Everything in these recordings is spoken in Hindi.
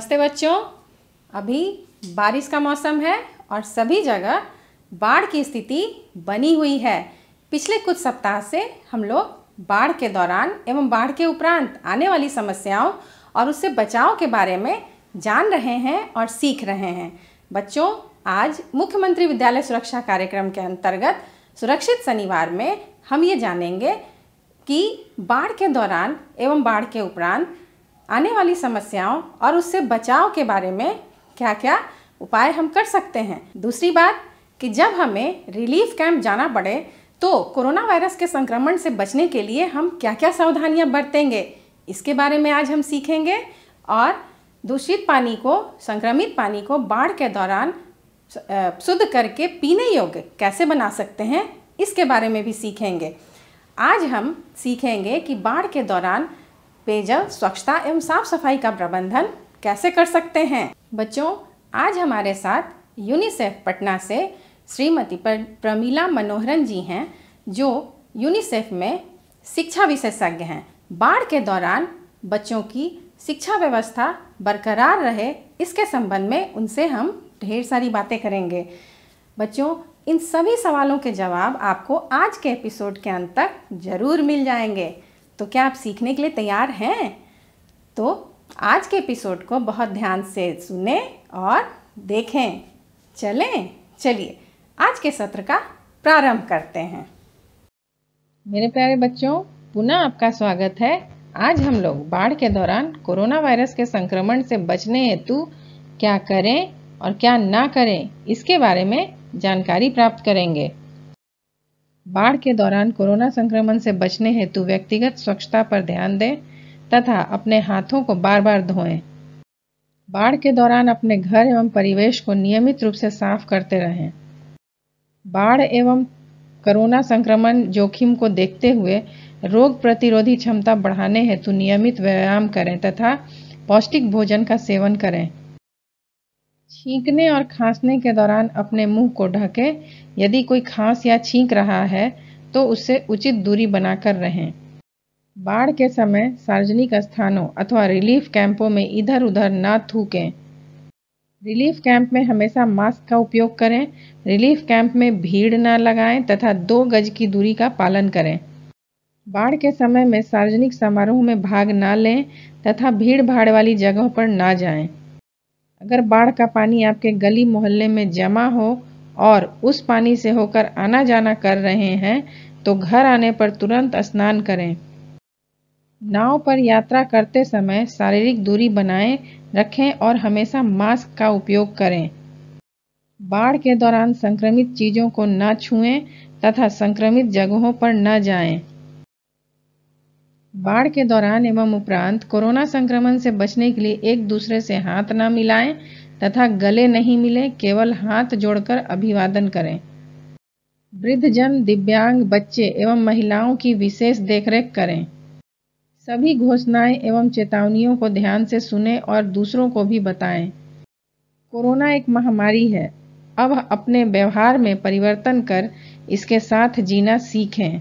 नमस्ते बच्चों। अभी बारिश का मौसम है और सभी जगह बाढ़ की स्थिति बनी हुई है। पिछले कुछ सप्ताह से हम लोग बाढ़ के दौरान एवं बाढ़ के उपरांत आने वाली समस्याओं और उससे बचाव के बारे में जान रहे हैं और सीख रहे हैं। बच्चों, आज मुख्यमंत्री विद्यालय सुरक्षा कार्यक्रम के अंतर्गत सुरक्षित शनिवार में हम ये जानेंगे कि बाढ़ के दौरान एवं बाढ़ के उपरांत आने वाली समस्याओं और उससे बचाव के बारे में क्या क्या उपाय हम कर सकते हैं। दूसरी बात कि जब हमें रिलीफ कैंप जाना पड़े तो कोरोना वायरस के संक्रमण से बचने के लिए हम क्या क्या सावधानियां बरतेंगे, इसके बारे में आज हम सीखेंगे। और दूषित पानी को, संक्रमित पानी को बाढ़ के दौरान शुद्ध करके पीने योग्य कैसे बना सकते हैं, इसके बारे में भी सीखेंगे। आज हम सीखेंगे कि बाढ़ के दौरान पेयजल, स्वच्छता एवं साफ सफाई का प्रबंधन कैसे कर सकते हैं। बच्चों, आज हमारे साथ यूनिसेफ पटना से श्रीमती प्रमीला मनोहरन जी हैं, जो यूनिसेफ में शिक्षा विशेषज्ञ हैं। बाढ़ के दौरान बच्चों की शिक्षा व्यवस्था बरकरार रहे, इसके संबंध में उनसे हम ढेर सारी बातें करेंगे। बच्चों, इन सभी सवालों के जवाब आपको आज के एपिसोड के अंत तक जरूर मिल जाएंगे। तो क्या आप सीखने के लिए तैयार हैं? तो आज के एपिसोड को बहुत ध्यान से सुने और देखें। चलिए आज के सत्र का प्रारंभ करते हैं। मेरे प्यारे बच्चों, पुनः आपका स्वागत है। आज हम लोग बाढ़ के दौरान कोरोना वायरस के संक्रमण से बचने हेतु क्या करें और क्या ना करें, इसके बारे में जानकारी प्राप्त करेंगे। बाढ़ के दौरान कोरोना संक्रमण से बचने हेतु व्यक्तिगत स्वच्छता पर ध्यान दें तथा अपने हाथों को बार बार धोएं। बाढ़ के दौरान अपने घर एवं परिवेश को नियमित रूप से साफ करते रहें। बाढ़ एवं कोरोना संक्रमण जोखिम को देखते हुए रोग प्रतिरोधी क्षमता बढ़ाने हेतु नियमित व्यायाम करें तथा पौष्टिक भोजन का सेवन करें। छींकने और खांसने के दौरान अपने मुंह को ढकें। यदि कोई खांस या छींक रहा है तो उससे उचित दूरी बनाकर रहें। बाढ़ के समय सार्वजनिक स्थानों अथवा रिलीफ कैंपों में इधर उधर ना थूकें। रिलीफ कैंप में हमेशा मास्क का उपयोग करें। रिलीफ कैंप में भीड़ न लगाएं तथा 2 गज की दूरी का पालन करें। बाढ़ के समय में सार्वजनिक समारोह में भाग ना लें तथा भीड़ भाड़ वाली जगहों पर ना जाएं। अगर बाढ़ का पानी आपके गली मोहल्ले में जमा हो और उस पानी से होकर आना जाना कर रहे हैं तो घर आने पर तुरंत स्नान करें। नाव पर यात्रा करते समय शारीरिक दूरी बनाए रखें और हमेशा मास्क का उपयोग करें। बाढ़ के दौरान संक्रमित चीजों को न छुएं तथा संक्रमित जगहों पर न जाएं। बाढ़ के दौरान एवं उपरांत कोरोना संक्रमण से बचने के लिए एक दूसरे से हाथ न मिलाएं तथा गले नहीं मिलें, केवल हाथ जोड़कर अभिवादन करें। वृद्धजन, दिव्यांग, बच्चे एवं महिलाओं की विशेष देखरेख करें। सभी घोषणाएं एवं चेतावनियों को ध्यान से सुनें और दूसरों को भी बताएं। कोरोना एक महामारी है, अब अपने व्यवहार में परिवर्तन कर इसके साथ जीना सीखें।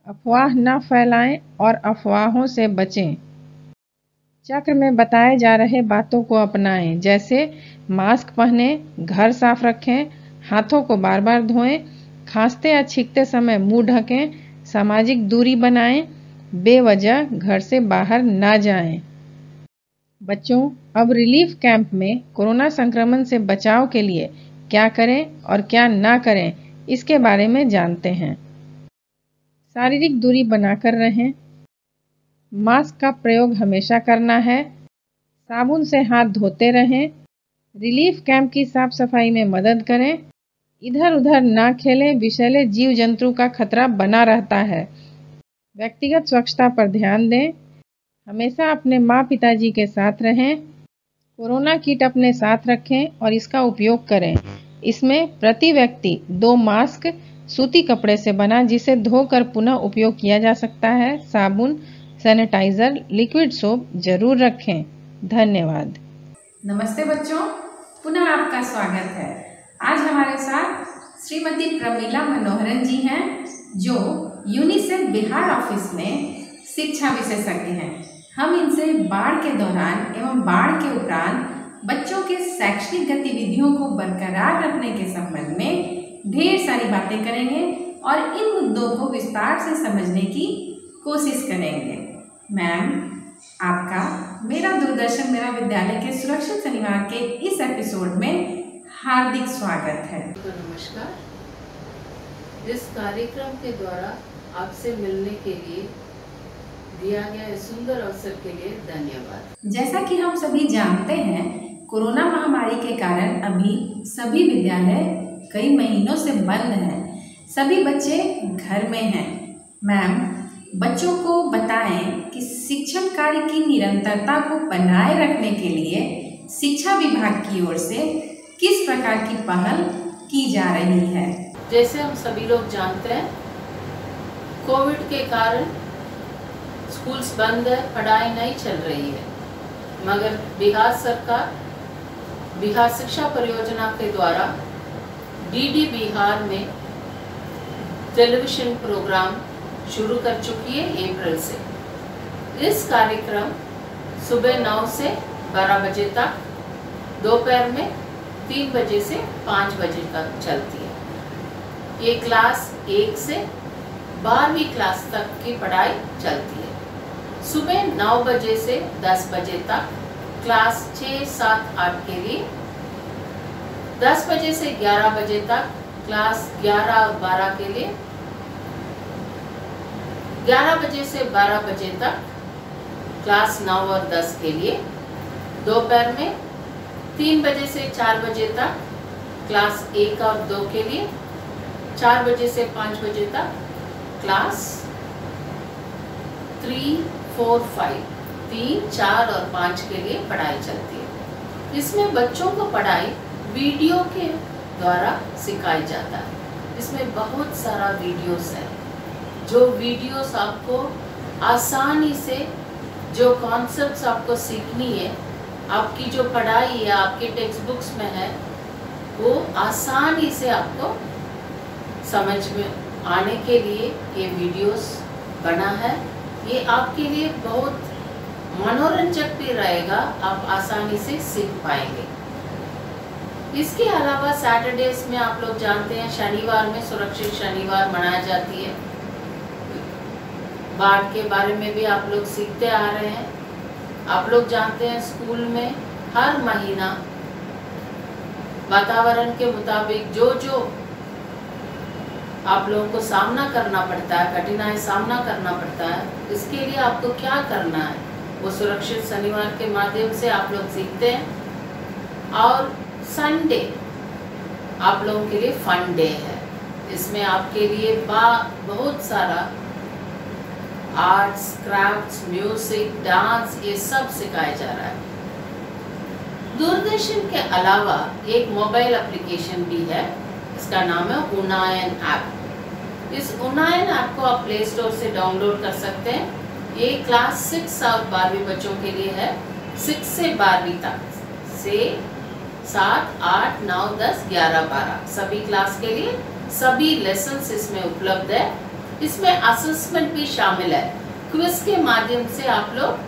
अफवाह न फैलाएं और अफवाहों से बचें। चक्र में बताए जा रहे बातों को अपनाएं, जैसे मास्क पहनें, घर साफ रखें, हाथों को बार बार धोएं, खांसते या छींकते समय मुंह ढकें, सामाजिक दूरी बनाएं, बेवजह घर से बाहर ना जाएं। बच्चों, अब रिलीफ कैंप में कोरोना संक्रमण से बचाव के लिए क्या करें और क्या ना करें, इसके बारे में जानते हैं। शारीरिक दूरी बनाकर रहें। मास्क का प्रयोग हमेशा करना है। साबुन से हाथ धोते रहें। रिलीफ कैंप की साफ सफाई में मदद करें। इधर उधर ना खेलें, विषैले जीव जंतु का खतरा बना रहता है। व्यक्तिगत स्वच्छता पर ध्यान दें। हमेशा अपने माँ पिताजी के साथ रहें। कोरोना किट अपने साथ रखें और इसका उपयोग करें। इसमें प्रति व्यक्ति 2 मास्क सूती कपड़े से बना, जिसे धोकर पुनः उपयोग किया जा सकता है। साबुन, सैनिटाइजर, लिक्विड सोप जरूर रखें। धन्यवाद। नमस्ते बच्चों, पुनः आपका स्वागत है। आज हमारे साथ श्रीमती प्रमीला मनोहरन जी हैं, जो यूनिसेफ बिहार ऑफिस में शिक्षा विशेषज्ञ हैं। हम इनसे बाढ़ के दौरान एवं बाढ़ के उपरांत बच्चों के शैक्षणिक गतिविधियों को बरकरार रखने के संबंध में ढेर सारी बातें करेंगे और इन मुद्दों को विस्तार से समझने की कोशिश करेंगे। मैम, आपका मेरा दूरदर्शन मेरा विद्यालय के सुरक्षित शनिवार के इस एपिसोड में हार्दिक स्वागत है। नमस्कार। इस कार्यक्रम के द्वारा आपसे मिलने के लिए दिया गया इस सुंदर अवसर के लिए धन्यवाद। जैसा कि हम सभी जानते हैं, कोरोना महामारी के कारण अभी सभी विद्यालय कई महीनों से बंद हैं। सभी बच्चे घर में हैं। मैम, बच्चों को बताएं कि शिक्षण कार्य की निरंतरता को बनाए रखने के लिए शिक्षा विभाग की ओर से किस प्रकार की पहल की जा रही है। जैसे हम सभी लोग जानते हैं, कोविड के कारण स्कूल्स बंद है, पढ़ाई नहीं चल रही है, मगर बिहार सरकार बिहार शिक्षा परियोजना के द्वारा डीडी बिहार में टेलीविजन प्रोग्राम शुरू कर चुकी है अप्रैल से। इस कार्यक्रम सुबह 9 से 12 बजे तक, दोपहर में 3 बजे से 5 बजे तक चलती है। ये क्लास 1 से 12वीं क्लास तक की पढ़ाई चलती है। सुबह 9 बजे से 10 बजे तक क्लास 6, 7, 8 के लिए, 10 बजे से 11 बजे तक क्लास 11 और 12 के लिए, 11 बजे से 12 बजे तक क्लास 9 और 10 के लिए, दोपहर में 3 बजे से 4 बजे तक क्लास 1 और 2 के लिए, 4 बजे से 5 बजे तक क्लास 3, 4, 5, 3, 4 और 5 के लिए पढ़ाई चलती है। इसमें बच्चों को पढ़ाई वीडियो के द्वारा सिखाई जाता है। इसमें बहुत सारा वीडियोस है, जो वीडियोस आपको आसानी से जो कॉन्सेप्ट्स आपको सीखनी है, आपकी जो पढ़ाई है आपके टेक्स्ट बुक्स में है, वो आसानी से आपको समझ में आने के लिए ये वीडियोस बना है। ये आपके लिए बहुत मनोरंजक भी रहेगा, आप आसानी से सीख पाएंगे। इसके अलावा सैटरडेज में आप लोग जानते हैं, शनिवार में सुरक्षित शनिवार मनाई जाती है। बाढ़ के बारे में भी आप लोग सीखते आ रहे हैं। आप लोग जानते हैं, स्कूल में हर महीना वातावरण के मुताबिक जो जो आप लोगों को सामना करना पड़ता है, कठिनाई सामना करना पड़ता है, इसके लिए आपको क्या करना है, वो सुरक्षित शनिवार के माध्यम से आप लोग सीखते हैं। और संडे आप लोगों के लिए फन डे है। इसमें आपके लिए बहुत सारा आर्ट्स, क्राफ्ट्स, म्यूजिक, डांस, ये सब सिखाया जा रहा है। दूरदर्शन के अलावा एक मोबाइल एप्लीकेशन भी है, इसका नाम है उन्नयन ऐप। इस उन्नयन ऐप को आप प्ले स्टोर से डाउनलोड कर सकते हैं। ये क्लास 6 और 12वीं बच्चों के लिए है। 6 से 12वीं तक से 7, 8, 9, 10, 11, 12 सभी क्लास के लिए सभी लेसन्स इसमें उपलब्ध है। इसमें असेसमेंट भी शामिल है। क्विज के माध्यम से आप लोग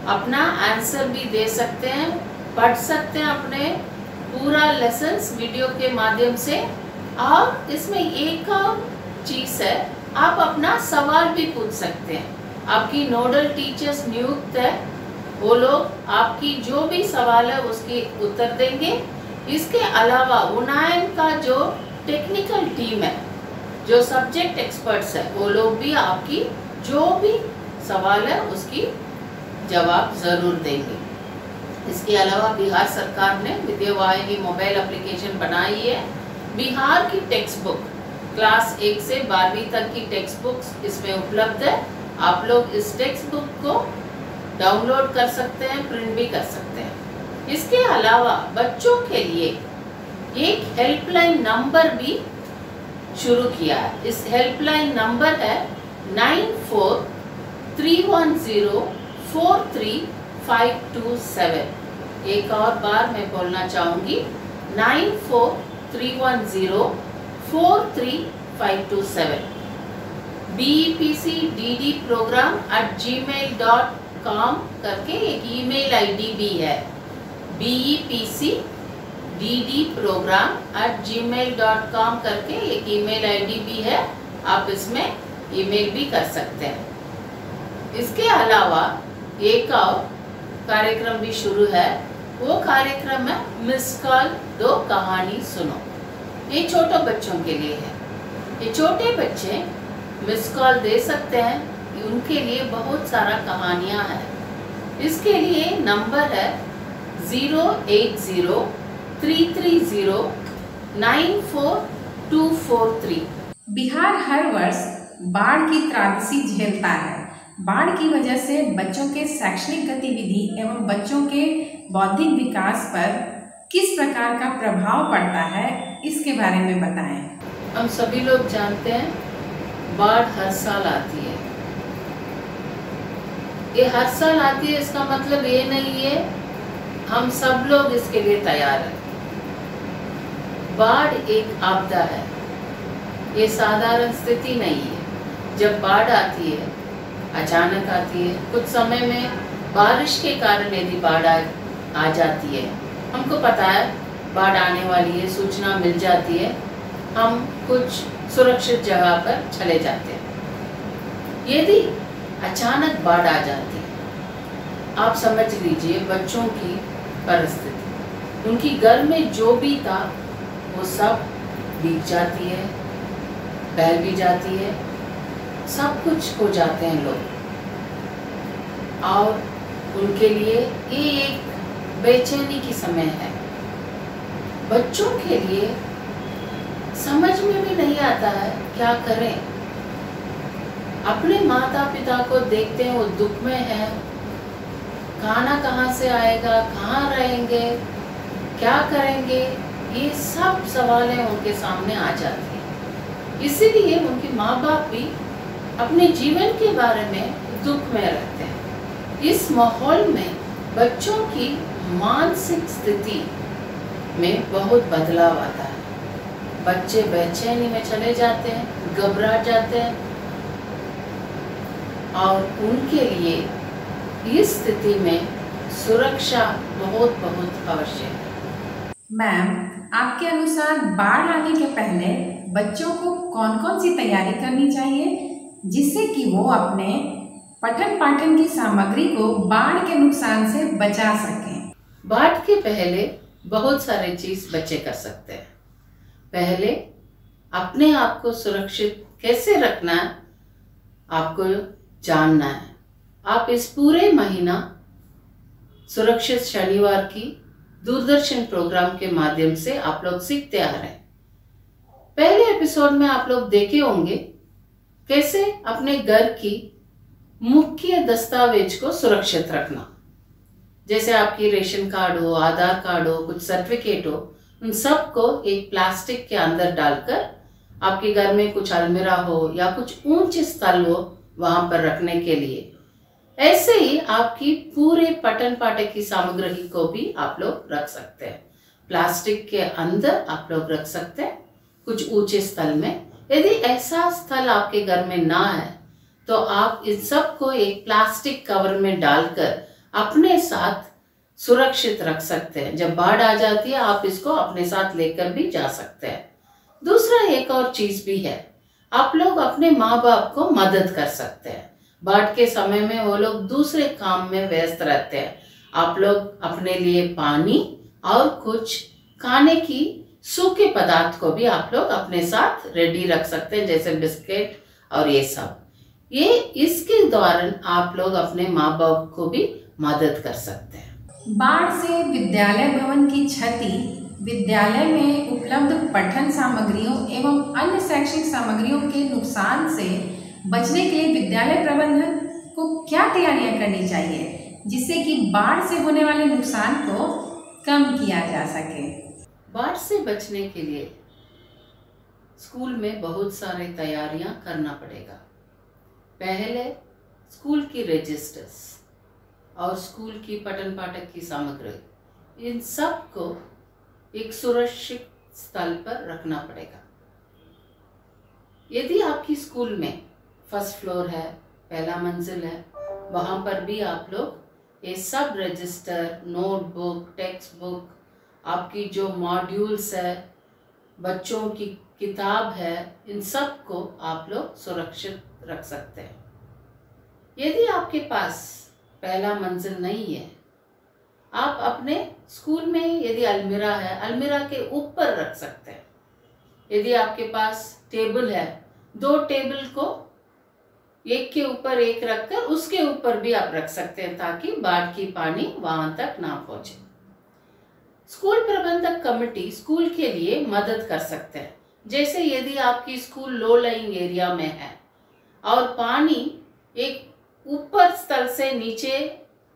अपना आंसर भी दे सकते हैं, पढ़ सकते हैं अपने पूरा लेसन्स वीडियो के माध्यम से। और इसमें एक और चीज़ है, आप अपना सवाल भी पूछ सकते हैं। आपकी नोडल टीचर्स नियुक्त है, वो लोग आपकी जो भी सवाल है उसके उत्तर देंगे। इसके अलावा उन्नयन का जो टेक्निकल टीम है, जो सब्जेक्ट एक्सपर्ट्स है, वो लोग भी आपकी जो भी सवाल है उसकी जवाब ज़रूर देंगे। इसके अलावा बिहार सरकार ने विद्यावाहिनी मोबाइल एप्लीकेशन बनाई है। बिहार की टेक्स्ट बुक क्लास 1 से 12वीं तक की टेक्स्ट बुक्स इसमें उपलब्ध है। आप लोग इस टेक्स्ट बुक को डाउनलोड कर सकते हैं, प्रिंट भी कर सकते हैं। इसके अलावा बच्चों के लिए एक हेल्पलाइन नंबर भी शुरू किया है। इस हेल्पलाइन नंबर है 9431043527। एक और बार मैं बोलना चाहूँगी, 9431043527। BEPCDDprogram@gmail.com BEPC.com करके एक ईमेल आईडी भी है, BEPCDDprogram@gmail.com करके एक ईमेल आईडी भी है, आप इसमें ईमेल भी कर सकते हैं। इसके अलावा एक और कार्यक्रम भी शुरू है, वो कार्यक्रम है मिस कॉल 2 कहानी सुनो। ये छोटे बच्चों के लिए है। ये छोटे बच्चे मिस कॉल दे सकते हैं, उनके लिए बहुत सारा कहानियाँ हैं। इसके लिए नंबर है 08033094243। बिहार हर वर्ष बाढ़ की त्रासदी झेलता है। बाढ़ की वजह से बच्चों के शैक्षणिक गतिविधि एवं बच्चों के बौद्धिक विकास पर किस प्रकार का प्रभाव पड़ता है, इसके बारे में बताएं। हम सभी लोग जानते हैं बाढ़ हर साल आती है। ये हर साल आती है, इसका मतलब ये नहीं है हम सब लोग इसके लिए तैयार हैं। बाढ़ एक आपदा है, ये साधारण स्थिति नहीं है। जब बाढ़ आती है, अचानक आती है, कुछ समय में बारिश के कारण यदि बाढ़ आ जाती है, हमको पता है बाढ़ आने वाली है, सूचना मिल जाती है, हम कुछ सुरक्षित जगह पर चले जाते हैं। यदि अचानक बाढ़ आ जाती है, आप समझ लीजिए बच्चों की परिस्थिति, उनकी घर में जो भी था वो सब भीग जाती है, बह भी जाती है, सब कुछ हो जाते हैं लोग। और उनके लिए ये एक बेचैनी की समय है। बच्चों के लिए समझ में भी नहीं आता है क्या करें। अपने माता पिता को देखते हैं वो दुख में है, खाना कहाँ से आएगा, कहाँ रहेंगे, क्या करेंगे, ये सब सवालें उनके सामने आ जाती हैं। इसीलिए उनके माँ बाप भी अपने जीवन के बारे में दुख में रहते हैं। इस माहौल में बच्चों की मानसिक स्थिति में बहुत बदलाव आता है। बच्चे बेचैनी में चले जाते हैं, घबरा जाते हैं, और उनके लिए इस स्थिति में सुरक्षा बहुत बहुत आवश्यक है। मैम, आपके अनुसार बाढ़ आने के पहले बच्चों को कौन कौन सी तैयारी करनी चाहिए, जिससे कि वो अपने पठन पाठन की सामग्री को बाढ़ के नुकसान से बचा सकें? बाढ़ के पहले बहुत सारे चीज बच्चे कर सकते हैं। पहले अपने आप को सुरक्षित कैसे रखना है आपको जानना है। आप इस पूरे महीना सुरक्षित शनिवार की दूरदर्शन प्रोग्राम के माध्यम से आप लोग सीखते आ रहे हैं। पहले एपिसोड में आप लोग देखे होंगे कैसे अपने घर की मुख्य दस्तावेज को सुरक्षित रखना, जैसे आपकी रेशन कार्ड हो, आधार कार्ड हो, कुछ सर्टिफिकेट हो, उन सब को एक प्लास्टिक के अंदर डालकर आपके घर में कुछ अलमीरा हो या कुछ ऊंचे स्थल हो वहां पर रखने के लिए। ऐसे ही आपकी पूरे पठन पाठन की सामग्री को भी आप लोग रख सकते हैं। प्लास्टिक के अंदर आप लोग रख सकते हैं कुछ ऊंचे स्थल में। यदि ऐसा स्थल आपके घर में ना है तो आप इन सब को एक प्लास्टिक कवर में डालकर अपने साथ सुरक्षित रख सकते हैं। जब बाढ़ आ जाती है आप इसको अपने साथ लेकर भी जा सकते हैं। दूसरा एक और चीज भी है, आप लोग अपने माँ बाप को मदद कर सकते हैं। बाढ़ के समय में वो लोग दूसरे काम में व्यस्त रहते हैं। आप लोग अपने लिए पानी और कुछ खाने की सूखे पदार्थ को भी आप लोग अपने साथ रेडी रख सकते हैं, जैसे बिस्किट और ये सब। ये इसके दौरान आप लोग अपने माँ बाप को भी मदद कर सकते हैं। बाढ़ से विद्यालय भवन की क्षति, विद्यालय में उपलब्ध पठन सामग्रियों एवं अन्य शैक्षिक सामग्रियों के नुकसान से बचने के लिए विद्यालय प्रबंधन को क्या तैयारियां करनी चाहिए, जिससे कि बाढ़ से होने वाले नुकसान को कम किया जा सके? बाढ़ से बचने के लिए स्कूल में बहुत सारे तैयारियां करना पड़ेगा। पहले स्कूल की रजिस्टर्स और स्कूल की पठन पाठन की सामग्री, इन सब को एक सुरक्षित स्थल पर रखना पड़ेगा। यदि आपकी स्कूल में फर्स्ट फ्लोर है, पहला मंजिल है, वहाँ पर भी आप लोग ये सब रजिस्टर, नोटबुक, टेक्स्ट बुक, आपकी जो मॉड्यूल्स है, बच्चों की किताब है, इन सब को आप लोग सुरक्षित रख सकते हैं। यदि आपके पास पहला मंजिल नहीं है, आप अपने स्कूल में यदि अलमीरा है, अलमीरा के ऊपर रख सकते हैं। यदि आपके पास टेबल है, 2 टेबल को एक के ऊपर एक रखकर उसके ऊपर भी आप रख सकते हैं ताकि बाढ़ की पानी वहां तक ना पहुंचे। स्कूल प्रबंधक कमेटी स्कूल के लिए मदद कर सकते हैं। जैसे यदि आपकी स्कूल लो लाइंग एरिया में है और पानी एक ऊपर स्तर से नीचे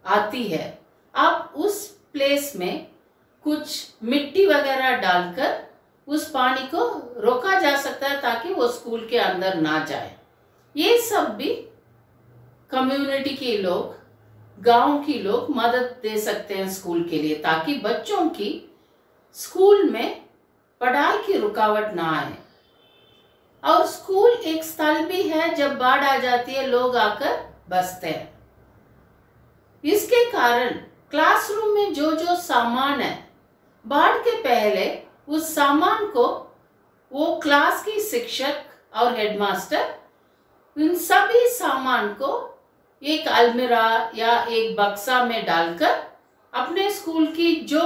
आती है, आप उस प्लेस में कुछ मिट्टी वगैरह डालकर उस पानी को रोका जा सकता है ताकि वो स्कूल के अंदर ना जाए। ये सब भी कम्युनिटी के लोग, गांव के लोग मदद दे सकते हैं स्कूल के लिए, ताकि बच्चों की स्कूल में पढ़ाई की रुकावट ना आए। और स्कूल एक स्थल भी है, जब बाढ़ आ जाती है लोग आकर बसते हैं। इसके कारण क्लासरूम में जो जो सामान है, बाढ़ के पहले उस सामान को वो क्लास की शिक्षक और हेडमास्टर इन सभी सामान को एक अलमीरा या एक बक्सा में डालकर अपने स्कूल की जो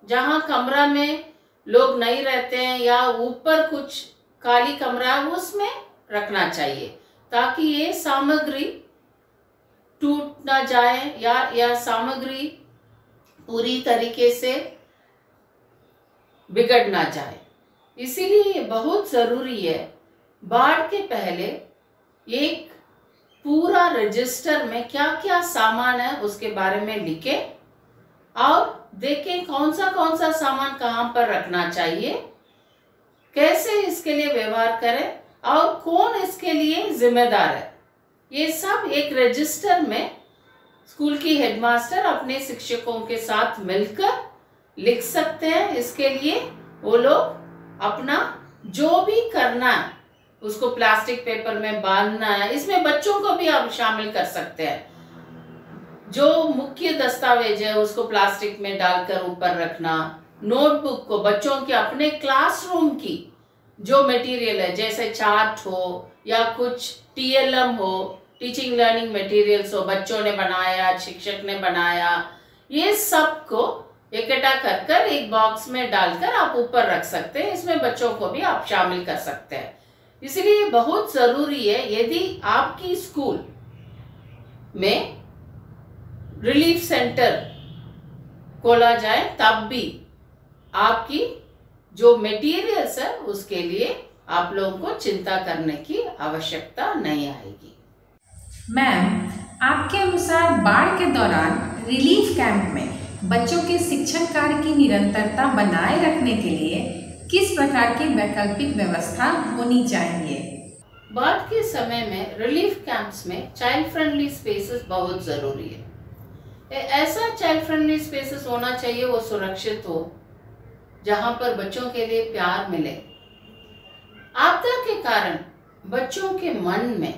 जहाँ कमरा में लोग नहीं रहते हैं या ऊपर कुछ खाली कमरा है उसमें रखना चाहिए, ताकि ये सामग्री टूट ना जाए या सामग्री पूरी तरीके से बिगड़ ना जाए। इसीलिए ये बहुत ज़रूरी है, बाढ़ के पहले एक पूरा रजिस्टर में क्या क्या सामान है उसके बारे में लिखें और देखें कौन सा सामान कहाँ पर रखना चाहिए, कैसे इसके लिए व्यवहार करें और कौन इसके लिए जिम्मेदार है। ये सब एक रजिस्टर में स्कूल की हेडमास्टर अपने शिक्षकों के साथ मिलकर लिख सकते हैं। इसके लिए वो लोग अपना जो भी करना है उसको प्लास्टिक पेपर में बांधना है, इसमें बच्चों को भी आप शामिल कर सकते हैं। जो मुख्य दस्तावेज है उसको प्लास्टिक में डालकर ऊपर रखना, नोटबुक को बच्चों के अपने क्लासरूम की जो मटेरियल है, जैसे चार्ट हो या कुछ TLM हो, टीचिंग लर्निंग मटेरियल्स हो, बच्चों ने बनाया, शिक्षक ने बनाया, ये सब को इकट्ठा कर एक बॉक्स में डालकर आप ऊपर रख सकते हैं। इसमें बच्चों को भी आप शामिल कर सकते हैं। इसलिए बहुत ज़रूरी है, यदि आपकी स्कूल में रिलीफ सेंटर खोला जाए तब भी आपकी जो मटेरियल्स है उसके लिए आप लोगों को चिंता करने की आवश्यकता नहीं आएगी। मैम, आपके अनुसार बाढ़ के दौरान रिलीफ कैंप में बच्चों के शिक्षण कार्य की निरंतरता बनाए रखने के लिए किस प्रकार की वैकल्पिक व्यवस्था होनी चाहिए? बाढ़ के समय में रिलीफ कैंप्स में चाइल्ड फ्रेंडली स्पेसेस बहुत ज़रूरी है। ऐसा चाइल्ड फ्रेंडली स्पेसेस होना चाहिए वो सुरक्षित हो, जहाँ पर बच्चों के लिए प्यार मिले। आपदा के कारण बच्चों के मन में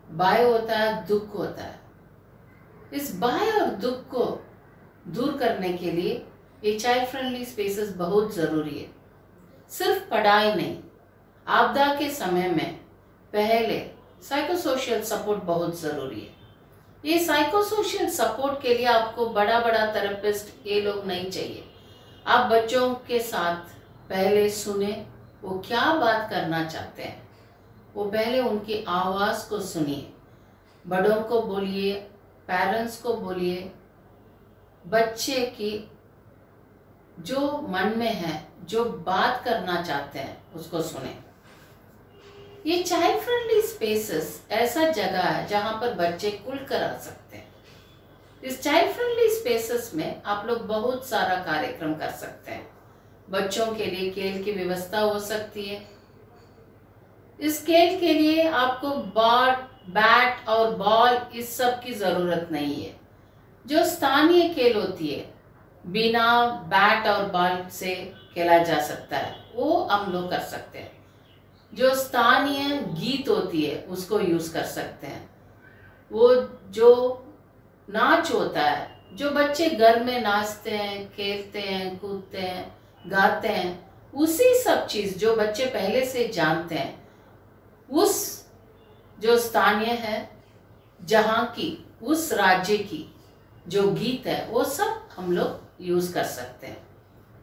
भय होता है, दुख होता है। इस भय और दुख को दूर करने के लिए ये चाइल्ड फ्रेंडली स्पेसेस बहुत ज़रूरी है। सिर्फ पढ़ाई नहीं, आपदा के समय में पहले साइकोसोशल सपोर्ट बहुत ज़रूरी है। ये साइकोसोशल सपोर्ट के लिए आपको बड़ा थेरेपिस्ट ये लोग नहीं चाहिए। आप बच्चों के साथ पहले सुने वो क्या बात करना चाहते हैं, वो पहले उनकी आवाज़ को सुनिए, बड़ों को बोलिए, पेरेंट्स को बोलिए, बच्चे की जो मन में है, जो बात करना चाहते हैं उसको सुने। ये चाइल्ड फ्रेंडली स्पेसेस ऐसा जगह है जहाँ पर बच्चे खुलकर आ सकते हैं। इस चाइल्ड फ्रेंडली स्पेसेस में आप लोग बहुत सारा कार्यक्रम कर सकते हैं। बच्चों के लिए खेल की व्यवस्था हो सकती है। इस खेल के लिए आपको बैट और बॉल इस सब की ज़रूरत नहीं है। जो स्थानीय खेल होती है बिना बैट और बॉल से खेला जा सकता है, वो हम लोग कर सकते हैं। जो स्थानीय गीत होती है उसको यूज़ कर सकते हैं। वो जो नाच होता है, जो बच्चे घर में नाचते हैं, खेलते हैं, कूदते हैं, गाते हैं, उसी सब चीज़ जो बच्चे पहले से जानते हैं, उस जो स्थानीय है जहाँ की, उस राज्य की जो गीत है, वो सब हम लोग यूज़ कर सकते हैं।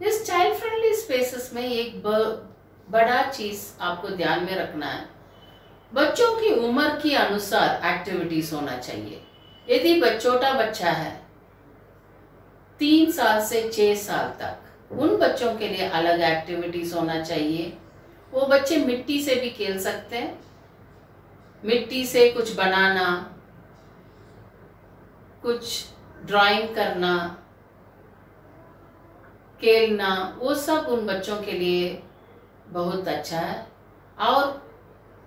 इस चाइल्ड फ्रेंडली स्पेसेस में एक बड़ा चीज़ आपको ध्यान में रखना है, बच्चों की उम्र के अनुसार एक्टिविटीज़ होना चाहिए। यदि छोटा बच्चा है 3 साल से 6 साल तक, उन बच्चों के लिए अलग एक्टिविटीज़ होना चाहिए। वो बच्चे मिट्टी से भी खेल सकते हैं, मिट्टी से कुछ बनाना, कुछ ड्राइंग करना, खेलना, वो सब उन बच्चों के लिए बहुत अच्छा है। और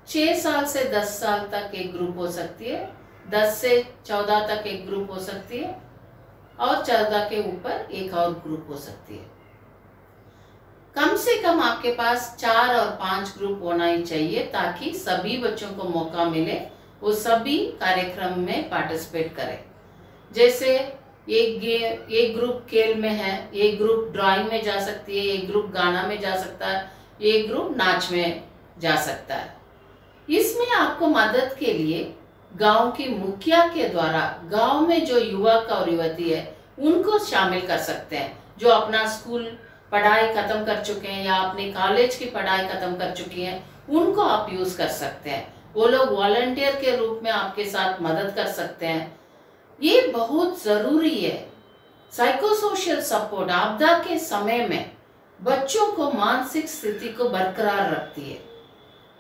6 साल से 10 साल तक एक ग्रुप हो सकती है, 10 से 14 तक एक ग्रुप हो सकती है, और 14 के ऊपर एक और ग्रुप हो सकती है। कम से कम आपके पास 4 और 5 ग्रुप होना ही चाहिए, ताकि सभी बच्चों को मौका मिले वो सभी कार्यक्रम में पार्टिसिपेट करें। जैसे एक ग्रुप खेल में है, एक ग्रुप ड्राइंग में जा सकती है, एक ग्रुप गाना में जा सकता है, एक ग्रुप नाच में जा सकता है। इसमें आपको मदद के लिए गांव की मुखिया के द्वारा गांव में जो युवक और युवती है उनको शामिल कर सकते हैं, जो अपना स्कूल पढ़ाई खत्म कर चुके हैं या अपने कॉलेज की पढ़ाई खत्म कर चुकी हैं, उनको आप यूज़ कर सकते हैं। वो लोग वॉलंटियर के रूप में आपके साथ मदद कर सकते हैं। ये बहुत ज़रूरी है। साइकोसोशल सपोर्ट आपदा के समय में बच्चों को मानसिक स्थिति को बरकरार रखती है।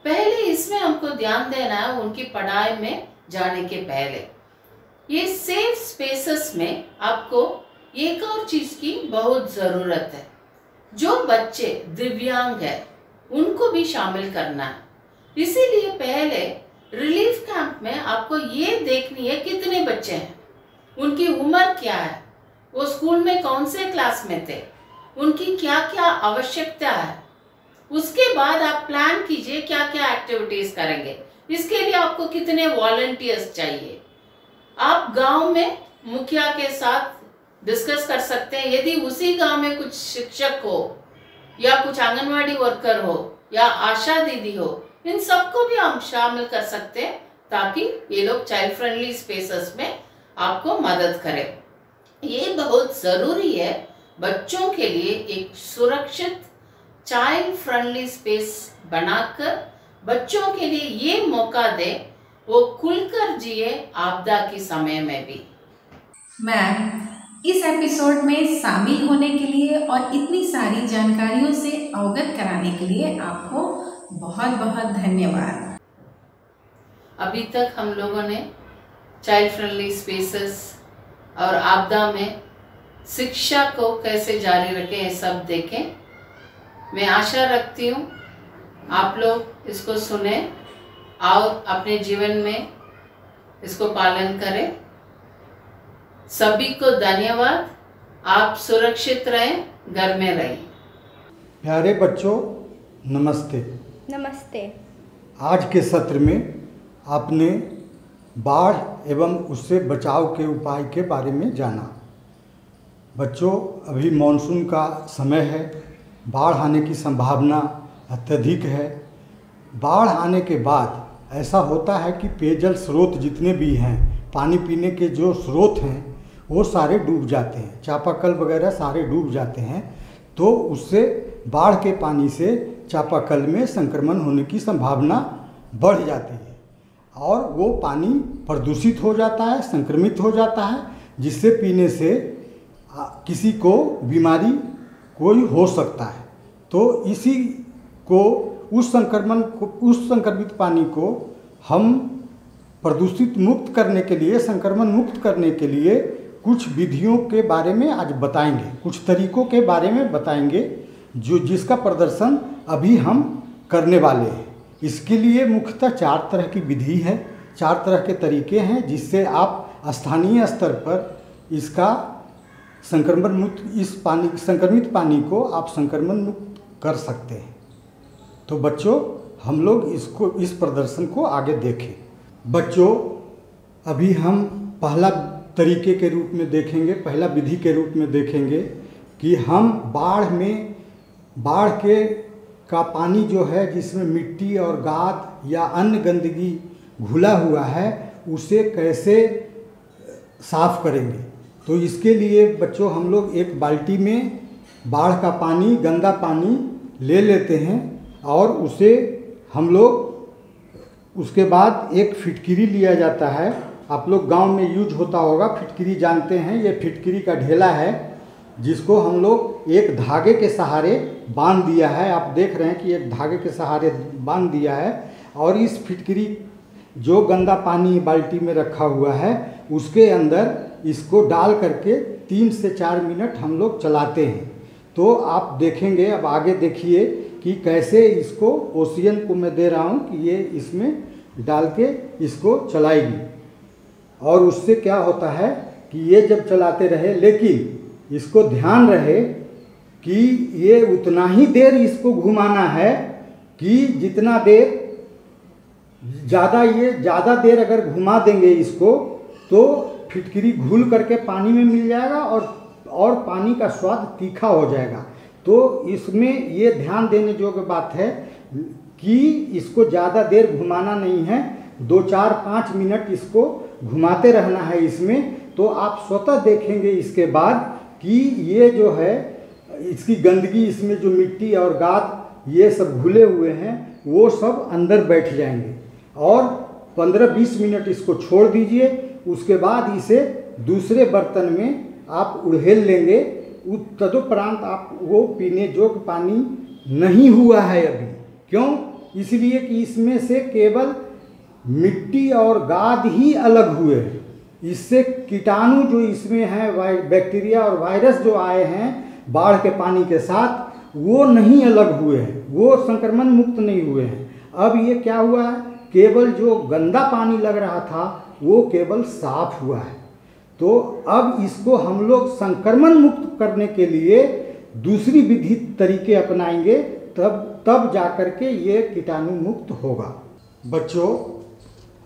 पहले इसमें हमको ध्यान देना है उनकी पढ़ाई में जाने के पहले। ये सेफ स्पेसेस में आपको एक और चीज़ की बहुत ज़रूरत है, जो बच्चे दिव्यांग है उनको भी शामिल करना है। इसीलिए पहले रिलीफ कैंप में आपको ये देखनी है कितने बच्चे हैं, उनकी उम्र क्या है, वो स्कूल में कौन से क्लास में थे, उनकी क्या क्या आवश्यकता है। उसके बाद आप प्लान कीजिए क्या क्या एक्टिविटीज़ करेंगे। इसके लिए आपको कितने वॉलंटियर्स चाहिए। आप गांव में मुखिया के साथ डिस्कस कर सकते हैं। यदि उसी गांव में कुछ शिक्षक हो या कुछ आंगनवाड़ी वर्कर हो या आशा दीदी हो, इन सबको भी हम शामिल कर सकते हैं, ताकि ये लोग चाइल्ड फ्रेंडली स्पेसेस में आपको मदद करें। ये बहुत ज़रूरी है बच्चों के लिए एक सुरक्षित चाइल्ड फ्रेंडली स्पेस बनाकर बच्चों के लिए ये मौका दे वो खुलकर जिए आपदा के समय में भी। मैम, इस एपिसोड में शामिल होने के लिए और इतनी सारी जानकारियों से अवगत कराने के लिए आपको बहुत बहुत धन्यवाद। अभी तक हम लोगों ने चाइल्ड फ्रेंडली स्पेसेस और आपदा में शिक्षा को कैसे जारी रखें ये सब देखें। मैं आशा रखती हूँ आप लोग इसको सुने और अपने जीवन में इसको पालन करें। सभी को धन्यवाद। आप सुरक्षित रहें, घर में रहें। प्यारे बच्चों, नमस्ते। नमस्ते। आज के सत्र में आपने बाढ़ एवं उससे बचाव के उपाय के बारे में जाना। बच्चों, अभी मानसून का समय है, बाढ़ आने की संभावना अत्यधिक है। बाढ़ आने के बाद ऐसा होता है कि पेयजल स्रोत जितने भी हैं, पानी पीने के जो स्रोत हैं, वो सारे डूब जाते हैं, चापाकल वगैरह सारे डूब जाते हैं। तो उससे बाढ़ के पानी से चापाकल में संक्रमण होने की संभावना बढ़ जाती है और वो पानी प्रदूषित हो जाता है, संक्रमित हो जाता है, जिससे पीने से किसी को बीमारी कोई हो सकता है। तो इसी को उस संक्रमित पानी को हम प्रदूषित मुक्त करने के लिए, संक्रमण मुक्त करने के लिए कुछ विधियों के बारे में आज बताएंगे, कुछ तरीकों के बारे में बताएंगे जिसका प्रदर्शन अभी हम करने वाले हैं। इसके लिए मुख्यतः 4 तरह की विधि है, 4 तरह के तरीके हैं, जिससे आप स्थानीय स्तर पर इसका संक्रमण मुक्त संक्रमित पानी को आप संक्रमण मुक्त कर सकते हैं। तो बच्चों, हम लोग इस प्रदर्शन को आगे देखें। बच्चों, अभी हम पहला तरीके के रूप में देखेंगे, पहला विधि के रूप में देखेंगे कि हम बाढ़ के का पानी जो है जिसमें मिट्टी और गाद या अन्य गंदगी घुला हुआ है उसे कैसे साफ करेंगे। तो इसके लिए बच्चों हम लोग एक बाल्टी में बाढ़ का पानी, गंदा पानी ले लेते हैं और उसे हम लोग उसके बाद एक फिटकिरी लिया जाता है। आप लोग गांव में यूज होता होगा, फिटकिरी जानते हैं। ये फिटकिरी का ढेला है जिसको हम लोग एक धागे के सहारे बांध दिया है। आप देख रहे हैं कि एक धागे के सहारे बांध दिया है और इस फिटकिरी जो गंदा पानी बाल्टी में रखा हुआ है उसके अंदर इसको डाल करके 3 से 4 मिनट हम लोग चलाते हैं। तो आप देखेंगे, अब आगे देखिए कि कैसे इसको ओसियन को मैं दे रहा हूँ कि ये इसमें डाल के इसको चलाएगी। और उससे क्या होता है कि ये जब चलाते रहे, लेकिन इसको ध्यान रहे कि ये उतना ही देर इसको घुमाना है कि जितना देर ज़्यादा देर अगर घुमा देंगे इसको तो फिटकिरी घुल करके पानी में मिल जाएगा और पानी का स्वाद तीखा हो जाएगा। तो इसमें ये ध्यान देने योग्य बात है कि इसको ज़्यादा देर घुमाना नहीं है, 2, 4, 5 मिनट इसको घुमाते रहना है इसमें। तो आप स्वतः देखेंगे इसके बाद कि ये जो है इसकी गंदगी, इसमें जो मिट्टी और गाद ये सब घुले हुए हैं वो सब अंदर बैठ जाएंगे। और 15-20 मिनट इसको छोड़ दीजिए। उसके बाद इसे दूसरे बर्तन में आप उड़ेल लेंगे। तदुपरांत आप वो पीने योग्य पानी नहीं हुआ है अभी। क्यों? इसलिए कि इसमें से केवल मिट्टी और गाद ही अलग हुए हैं। इससे कीटाणु जो इसमें है, बैक्टीरिया और वायरस जो आए हैं बाढ़ के पानी के साथ, वो नहीं अलग हुए हैं, वो संक्रमण मुक्त नहीं हुए हैं। अब ये क्या हुआ है, केवल जो गंदा पानी लग रहा था वो केवल साफ हुआ है। तो अब इसको हम लोग संक्रमण मुक्त करने के लिए दूसरी विधि तरीके अपनाएंगे, तब जाकर के ये कीटाणु मुक्त होगा। बच्चों,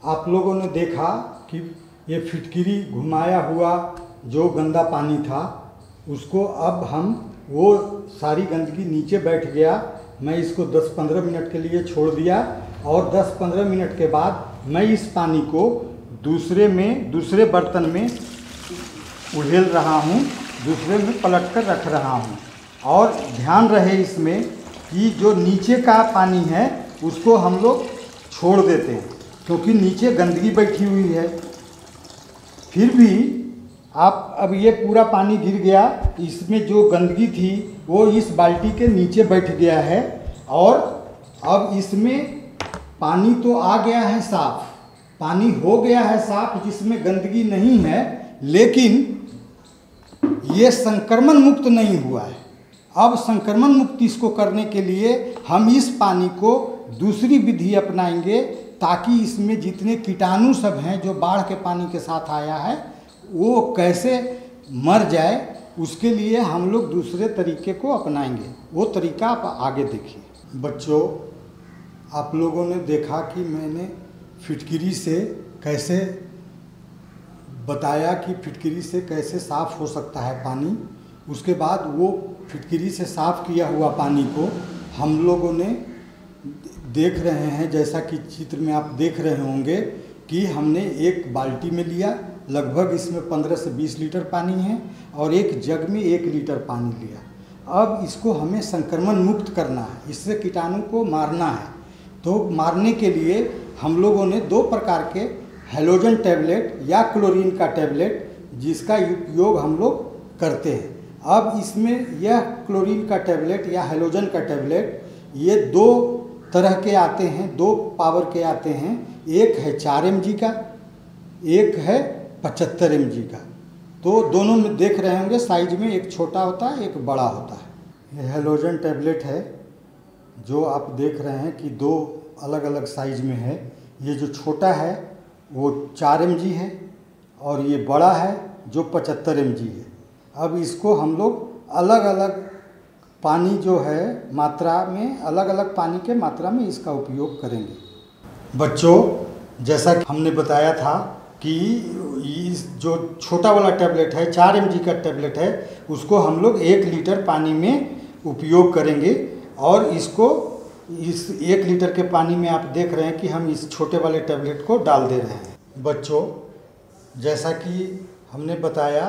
आप लोगों ने देखा कि ये फिटकिरी घुमाया हुआ जो गंदा पानी था उसको अब हम वो सारी गंदगी नीचे बैठ गया। मैं इसको 10-15 मिनट के लिए छोड़ दिया और 10-15 मिनट के बाद मैं इस पानी को दूसरे बर्तन में उड़ेल रहा हूँ, दूसरे में पलट कर रख रहा हूँ। और ध्यान रहे इसमें कि जो नीचे का पानी है उसको हम लोग छोड़ देते हैं क्योंकि नीचे गंदगी बैठी हुई है। फिर भी आप अब ये पूरा पानी गिर गया, इसमें जो गंदगी थी वो इस बाल्टी के नीचे बैठ गया है और अब इसमें पानी तो आ गया है साफ, पानी हो गया है साफ जिसमें गंदगी नहीं है, लेकिन ये संक्रमण मुक्त नहीं हुआ है। अब संक्रमण मुक्त इसको करने के लिए हम इस पानी को दूसरी विधि अपनाएंगे ताकि इसमें जितने कीटाणु सब हैं जो बाढ़ के पानी के साथ आया है वो कैसे मर जाए, उसके लिए हम लोग दूसरे तरीके को अपनाएंगे। वो तरीका आप आगे देखिए। बच्चों, आप लोगों ने देखा कि मैंने फिटकिरी से कैसे बताया कि फिटकिरी से कैसे साफ़ हो सकता है पानी। उसके बाद वो फिटकिरी से साफ़ किया हुआ पानी को हम लोगों ने देख रहे हैं, जैसा कि चित्र में आप देख रहे होंगे कि हमने एक बाल्टी में लिया, लगभग इसमें 15 से 20 लीटर पानी है और एक जग में 1 लीटर पानी लिया। अब इसको हमें संक्रमण मुक्त करना है, इससे कीटाणु को मारना है। तो मारने के लिए हम लोगों ने 2 प्रकार के हैलोजन टैबलेट या क्लोरीन का टैबलेट जिसका उपयोग हम लोग करते हैं। अब इसमें यह क्लोरीन का टैबलेट या हैलोजन का टैबलेट ये 2 तरह के आते हैं, 2 पावर के आते हैं। एक है 4 mg का, एक है 75 mg का। तो दोनों में देख रहे होंगे साइज में एक छोटा होता है, एक बड़ा होता है। ये हैलोजन टैबलेट है जो आप देख रहे हैं कि 2 अलग अलग साइज में है। ये जो छोटा है वो 4 mg है और ये बड़ा है जो 75 mg है। अब इसको हम लोग अलग अलग पानी जो है मात्रा में, अलग अलग पानी के मात्रा में इसका उपयोग करेंगे। बच्चों, जैसा कि हमने बताया था कि इस जो छोटा वाला टैबलेट है 4 mg का टैबलेट है उसको हम लोग 1 लीटर पानी में उपयोग करेंगे। और इसको इस 1 लीटर के पानी में आप देख रहे हैं कि हम इस छोटे वाले टैबलेट को डाल दे रहे हैं। बच्चों, जैसा कि हमने बताया,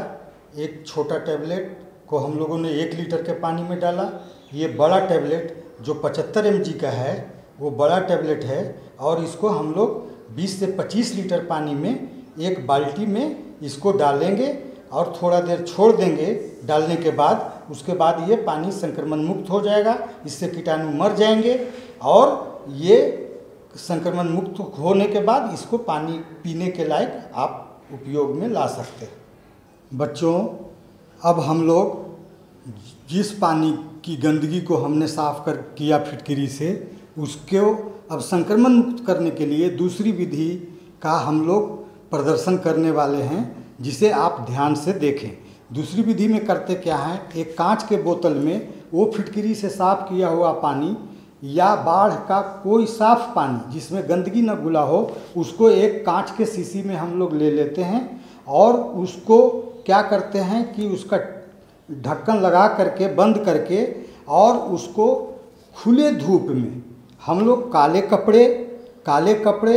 एक छोटा टैबलेट को हम लोगों ने 1 लीटर के पानी में डाला। ये बड़ा टैबलेट जो 75 mg का है वो बड़ा टैबलेट है और इसको हम लोग 20 से 25 लीटर पानी में एक बाल्टी में इसको डालेंगे और थोड़ा देर छोड़ देंगे। डालने के बाद उसके बाद ये पानी संक्रमण मुक्त हो जाएगा, इससे कीटाणु मर जाएंगे और ये संक्रमण मुक्त होने के बाद इसको पानी पीने के लायक आप उपयोग में ला सकते हैं। बच्चों, अब हम लोग जिस पानी की गंदगी को हमने साफ कर किया फिटकरी से, उसको अब संक्रमण मुक्त करने के लिए दूसरी विधि का हम लोग प्रदर्शन करने वाले हैं, जिसे आप ध्यान से देखें। दूसरी विधि में करते क्या है, एक कांच के बोतल में वो फिटकरी से साफ किया हुआ पानी या बाढ़ का कोई साफ पानी जिसमें गंदगी न घुला हो, उसको एक कांच के शीशी में हम लोग ले लेते हैं और उसको क्या करते हैं कि उसका ढक्कन लगा करके बंद करके और उसको खुले धूप में हम लोग काले कपड़े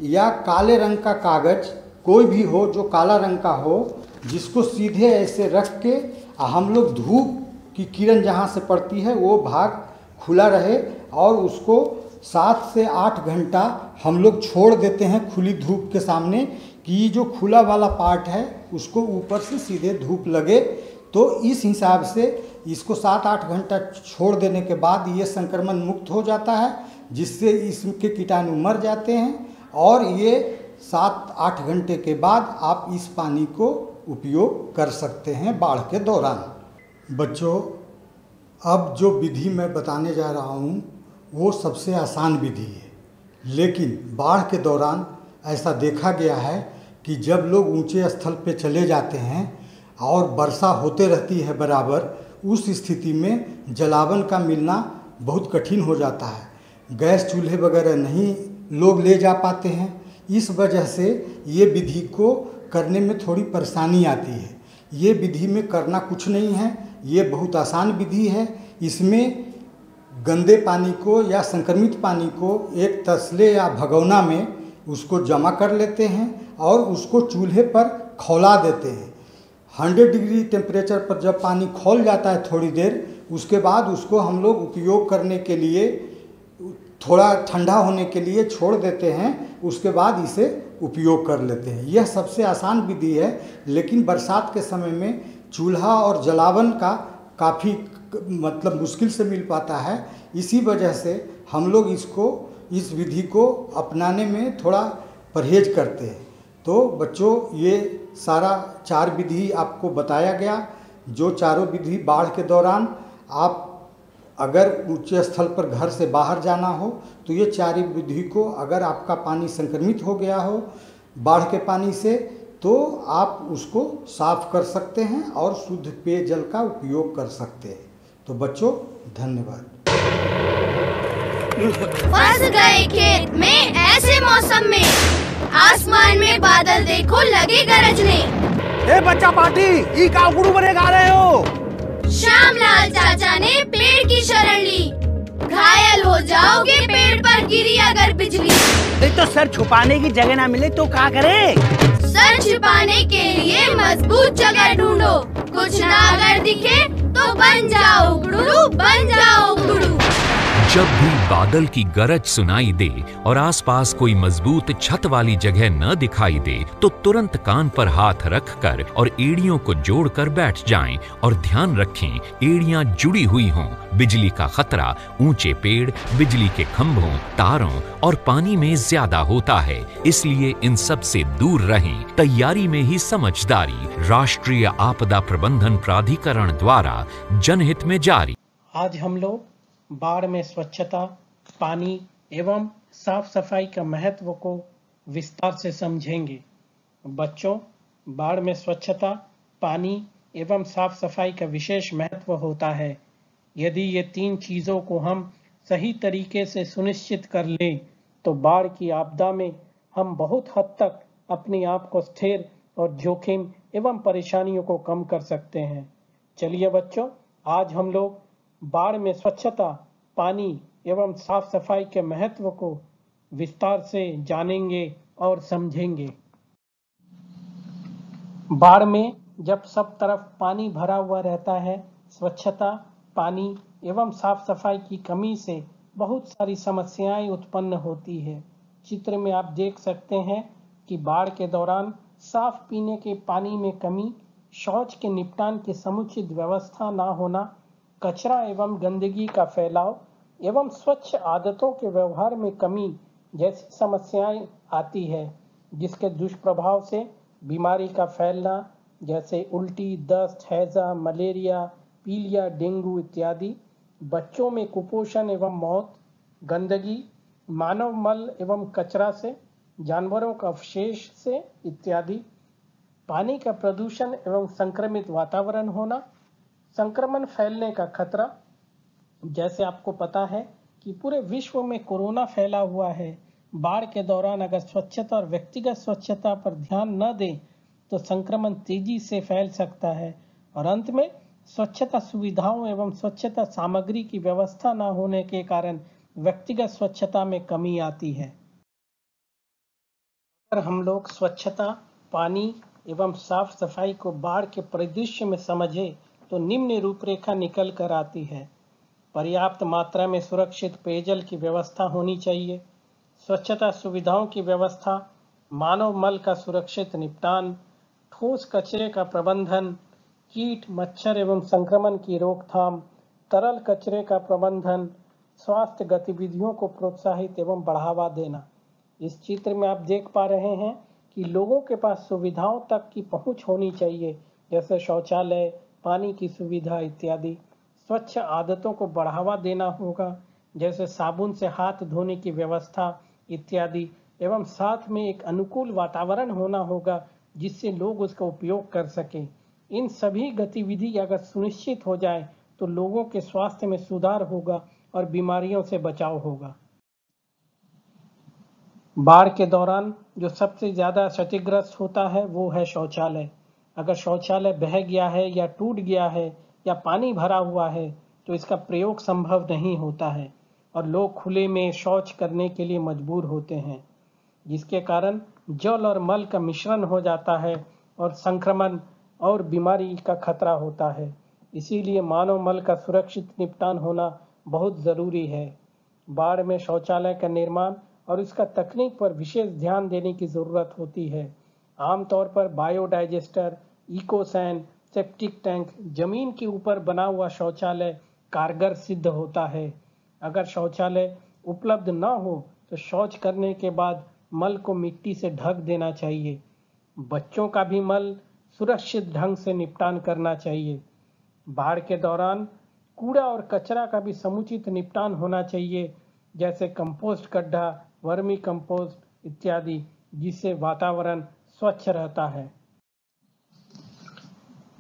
या काले रंग का कागज कोई भी हो जो काला रंग का हो, जिसको सीधे ऐसे रख के हम लोग धूप की किरण जहाँ से पड़ती है वो भाग खुला रहे और उसको 7 से 8 घंटा हम लोग छोड़ देते हैं खुली धूप के सामने, कि जो खुला वाला पार्ट है उसको ऊपर से सीधे धूप लगे। तो इस हिसाब से इसको 7-8 घंटा छोड़ देने के बाद ये संक्रमण मुक्त हो जाता है, जिससे इसके कीटाणु मर जाते हैं और ये 7-8 घंटे के बाद आप इस पानी को उपयोग कर सकते हैं बाढ़ के दौरान। बच्चों, अब जो विधि मैं बताने जा रहा हूँ वो सबसे आसान विधि है, लेकिन बाढ़ के दौरान ऐसा देखा गया है कि जब लोग ऊंचे स्थल पे चले जाते हैं और वर्षा होते रहती है बराबर, उस स्थिति में जलावन का मिलना बहुत कठिन हो जाता है। गैस चूल्हे वगैरह नहीं लोग ले जा पाते हैं, इस वजह से ये विधि को करने में थोड़ी परेशानी आती है। ये विधि में करना कुछ नहीं है, ये बहुत आसान विधि है। इसमें गंदे पानी को या संक्रमित पानी को एक तसले या भगोना में उसको जमा कर लेते हैं और उसको चूल्हे पर खौला देते हैं। 100 डिग्री टेम्परेचर पर जब पानी खौल जाता है थोड़ी देर, उसके बाद उसको हम लोग उपयोग करने के लिए थोड़ा ठंडा होने के लिए छोड़ देते हैं, उसके बाद इसे उपयोग कर लेते हैं। यह सबसे आसान विधि है, लेकिन बरसात के समय में चूल्हा और जलावन का काफ़ी मुश्किल से मिल पाता है। इसी वजह से हम लोग इस विधि को अपनाने में थोड़ा परहेज करते हैं। तो बच्चों, ये सारा 4 विधि आपको बताया गया। जो चारों विधि बाढ़ के दौरान आप अगर ऊंचे स्थल पर घर से बाहर जाना हो तो ये 4 विधि को, अगर आपका पानी संक्रमित हो गया हो बाढ़ के पानी से, तो आप उसको साफ कर सकते हैं और शुद्ध पेयजल का उपयोग कर सकते हैं। तो बच्चों, धन्यवाद। फंस गए खेत में ऐसे मौसम में, आसमान में बादल देखो लगे गरजने। ए बच्चा पार्टी, ई का गुरु बने गा रहे हो? श्यामलाल चाचा ने पेड़ की शरण ली, घायल हो जाओगे पेड़ पर गिरी अगर बिजली। नहीं तो सर छुपाने की जगह ना मिले तो क्या करे? सर छुपाने के लिए मजबूत जगह ढूंढो, कुछ ना अगर दिखे तो बन जाओ गुरु, बन जाओ गुरु। जब भी बादल की गरज सुनाई दे और आसपास कोई मजबूत छत वाली जगह न दिखाई दे, तो तुरंत कान पर हाथ रखकर और एड़ियों को जोड़कर बैठ जाएं और ध्यान रखें एड़ियां जुड़ी हुई हों। बिजली का खतरा ऊंचे पेड़, बिजली के खंभों, तारों और पानी में ज्यादा होता है, इसलिए इन सब से दूर रहें। तैयारी में ही समझदारी। राष्ट्रीय आपदा प्रबंधन प्राधिकरण द्वारा जनहित में जारी। आज हम लोग बाढ़ में स्वच्छता, पानी एवं साफ सफाई का महत्व को विस्तार से समझेंगे। बच्चों, बाढ़ में स्वच्छता, पानी एवं साफ सफाई का विशेष महत्व होता है। यदि ये 3 चीज़ों को हम सही तरीके से सुनिश्चित कर लें तो बाढ़ की आपदा में हम बहुत हद तक अपने आप को स्थिर और जोखिम एवं परेशानियों को कम कर सकते हैं। चलिए बच्चों, आज हम लोग बाढ़ में स्वच्छता, पानी एवं साफ सफाई के महत्व को विस्तार से जानेंगे और समझेंगे। बाढ़ में जब सब तरफ पानी भरा हुआ रहता है, स्वच्छता, पानी एवं साफ सफाई की कमी से बहुत सारी समस्याएं उत्पन्न होती है। चित्र में आप देख सकते हैं कि बाढ़ के दौरान साफ पीने के पानी में कमी, शौच के निपटान की समुचित व्यवस्था न होना, कचरा एवं गंदगी का फैलाव एवं स्वच्छ आदतों के व्यवहार में कमी जैसी समस्याएं आती है, जिसके दुष्प्रभाव से बीमारी का फैलना जैसे उल्टी, दस्त, हैजा, मलेरिया, पीलिया, डेंगू इत्यादि, बच्चों में कुपोषण एवं मौत, गंदगी, मानव मल एवं कचरा से, जानवरों का अवशेष से इत्यादि, पानी का प्रदूषण एवं संक्रमित वातावरण होना, संक्रमण फैलने का खतरा। जैसे आपको पता है कि पूरे विश्व में कोरोना फैला हुआ है। बाढ़ के दौरान अगर स्वच्छता और व्यक्तिगत स्वच्छता पर ध्यान न दें तो संक्रमण तेजी से फैल सकता है और अंत में स्वच्छता सुविधाओं एवं स्वच्छता सामग्री की व्यवस्था न होने के कारण व्यक्तिगत स्वच्छता में कमी आती है। अगर हम लोग स्वच्छता, पानी एवं साफ सफाई को बाढ़ के परिदृश्य में समझे तो निम्न रूपरेखा निकल कर आती है। पर्याप्त मात्रा में सुरक्षित पेयजल की व्यवस्था होनी चाहिए, स्वच्छता सुविधाओं की व्यवस्था, मानव मल का सुरक्षित निपटान, ठोस कचरे का प्रबंधन, कीट, मच्छर एवं संक्रमण की रोकथाम, तरल कचरे का प्रबंधन, स्वास्थ्य गतिविधियों को प्रोत्साहित एवं बढ़ावा देना। इस चित्र में आप देख पा रहे हैं कि लोगों के पास सुविधाओं तक की पहुंच होनी चाहिए, जैसे शौचालय, पानी की सुविधा इत्यादि। स्वच्छ आदतों को बढ़ावा देना होगा, जैसे साबुन से हाथ धोने की व्यवस्था इत्यादि, एवं साथ में एक अनुकूल वातावरण होना होगा जिससे लोग उसका उपयोग कर सकें। इन सभी गतिविधि अगर सुनिश्चित हो जाए तो लोगों के स्वास्थ्य में सुधार होगा और बीमारियों से बचाव होगा। बाढ़ के दौरान जो सबसे ज्यादा क्षतिग्रस्त होता है वो है शौचालय। अगर शौचालय बह गया है या टूट गया है या पानी भरा हुआ है तो इसका प्रयोग संभव नहीं होता है और लोग खुले में शौच करने के लिए मजबूर होते हैं, जिसके कारण जल और मल का मिश्रण हो जाता है और संक्रमण और बीमारी का खतरा होता है। इसीलिए मानव मल का सुरक्षित निपटान होना बहुत ज़रूरी है। बाढ़ में शौचालय का निर्माण और इसका तकनीक पर विशेष ध्यान देने की ज़रूरत होती है। आमतौर पर बायोडाइजेस्टर, इकोसैन, सेप्टिक टैंक, जमीन के ऊपर बना हुआ शौचालय कारगर सिद्ध होता है। अगर शौचालय उपलब्ध न हो तो शौच करने के बाद मल को मिट्टी से ढक देना चाहिए। बच्चों का भी मल सुरक्षित ढंग से निपटान करना चाहिए। बाढ़ के दौरान कूड़ा और कचरा का भी समुचित निपटान होना चाहिए, जैसे कंपोस्ट गड्ढा, वर्मी कंपोस्ट इत्यादि, जिससे वातावरण स्वच्छ रहता है।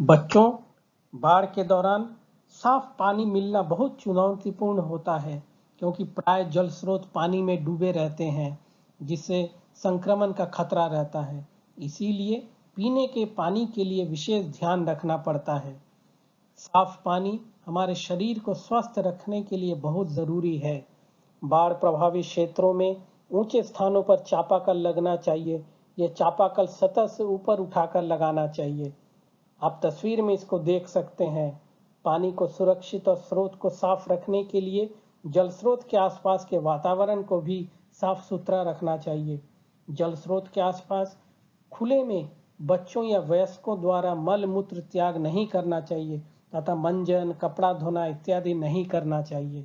बच्चों, बाढ़ के दौरान साफ पानी मिलना बहुत चुनौतीपूर्ण होता है, क्योंकि प्राय जल स्रोत पानी में डूबे रहते हैं, जिससे संक्रमण का खतरा रहता है। इसीलिए पीने के पानी के लिए विशेष ध्यान रखना पड़ता है। साफ पानी हमारे शरीर को स्वस्थ रखने के लिए बहुत ज़रूरी है। बाढ़ प्रभावित क्षेत्रों में ऊंचे स्थानों पर चापाकल लगना चाहिए। यह चापाकल सतह से ऊपर उठाकर लगाना चाहिए। आप तस्वीर में इसको देख सकते हैं। पानी को सुरक्षित और स्रोत को साफ रखने के लिए जल स्रोत के आसपास के वातावरण को भी साफ सुथरा रखना चाहिए। जल स्रोत के आसपास खुले में बच्चों या वयस्कों द्वारा मल मूत्र त्याग नहीं करना चाहिए तथा मंजन, कपड़ा धोना इत्यादि नहीं करना चाहिए।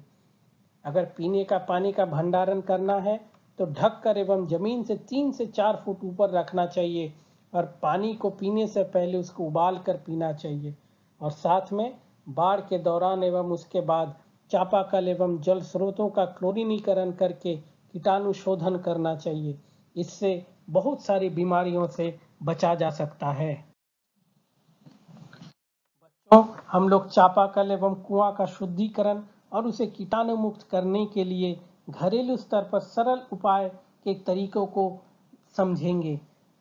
अगर पीने का पानी का भंडारण करना है तो ढककर एवं जमीन से 3 से 4 फुट ऊपर रखना चाहिए और पानी को पीने से पहले उसको उबाल कर पीना चाहिए। और साथ में बाढ़ के दौरान एवं उसके बाद चापाकल एवं जल स्रोतों का क्लोरीनीकरण करके कीटाणु शोधन करना चाहिए। इससे बहुत सारी बीमारियों से बचा जा सकता है। बच्चों, हम लोग चापाकल एवं कुआं का शुद्धिकरण और उसे कीटाणु मुक्त करने के लिए घरेलू स्तर पर सरल उपाय के तरीकों को समझेंगे।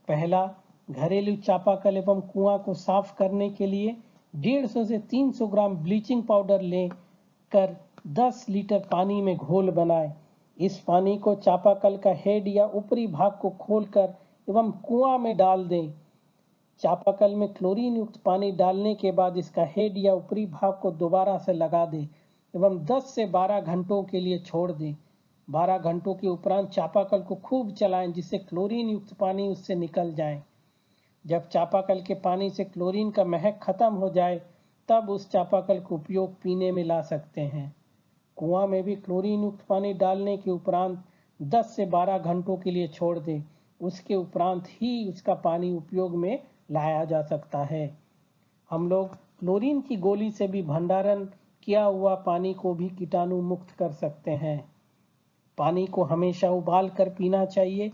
पहला, घरेलू चापाकल एवं कुआं को साफ करने के लिए 150 से 300 ग्राम ब्लीचिंग पाउडर लेकर 10 लीटर पानी में घोल बनाएं। इस पानी को चापाकल का हेड या ऊपरी भाग को खोलकर एवं कुआं में डाल दें। चापाकल में क्लोरीन युक्त पानी डालने के बाद इसका हेड या ऊपरी भाग को दोबारा से लगा दें एवं 10 से 12 घंटों के लिए छोड़ दें। 12 घंटों के उपरांत चापाकल को खूब चलाएं जिससे क्लोरीन युक्त पानी उससे निकल जाए। जब चापाकल के पानी से क्लोरीन का महक खत्म हो जाए तब उस चापाकल को उपयोग पीने में ला सकते हैं। कुआं में भी क्लोरीन युक्त पानी डालने के उपरांत 10 से 12 घंटों के लिए छोड़ दें। उसके उपरांत ही उसका पानी उपयोग में लाया जा सकता है। हम लोग क्लोरीन की गोली से भी भंडारण किया हुआ पानी को भी कीटाणु मुक्त कर सकते हैं। पानी को हमेशा उबाल कर पीना चाहिए।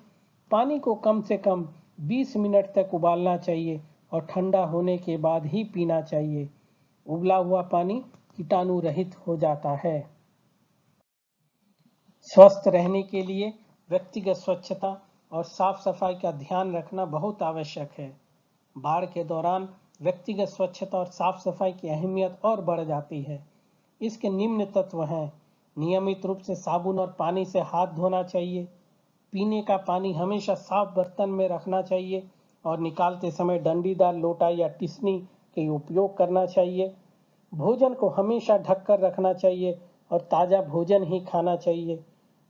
पानी को कम से कम 20 मिनट तक उबालना चाहिए और ठंडा होने के बाद ही पीना चाहिए। उबला हुआ पानी कीटाणु रहित हो जाता है। स्वस्थ रहने के लिए व्यक्तिगत स्वच्छता और साफ सफाई का ध्यान रखना बहुत आवश्यक है। बाढ़ के दौरान व्यक्तिगत स्वच्छता और साफ सफाई की अहमियत और बढ़ जाती है। इसके निम्न तत्व हैं: नियमित रूप से साबुन और पानी से हाथ धोना चाहिए, पीने का पानी हमेशा साफ बर्तन में रखना चाहिए और निकालते समय डंडीदार लोटा या टिश्नी के उपयोग करना चाहिए। भोजन को हमेशा ढककर रखना चाहिए और ताज़ा भोजन ही खाना चाहिए।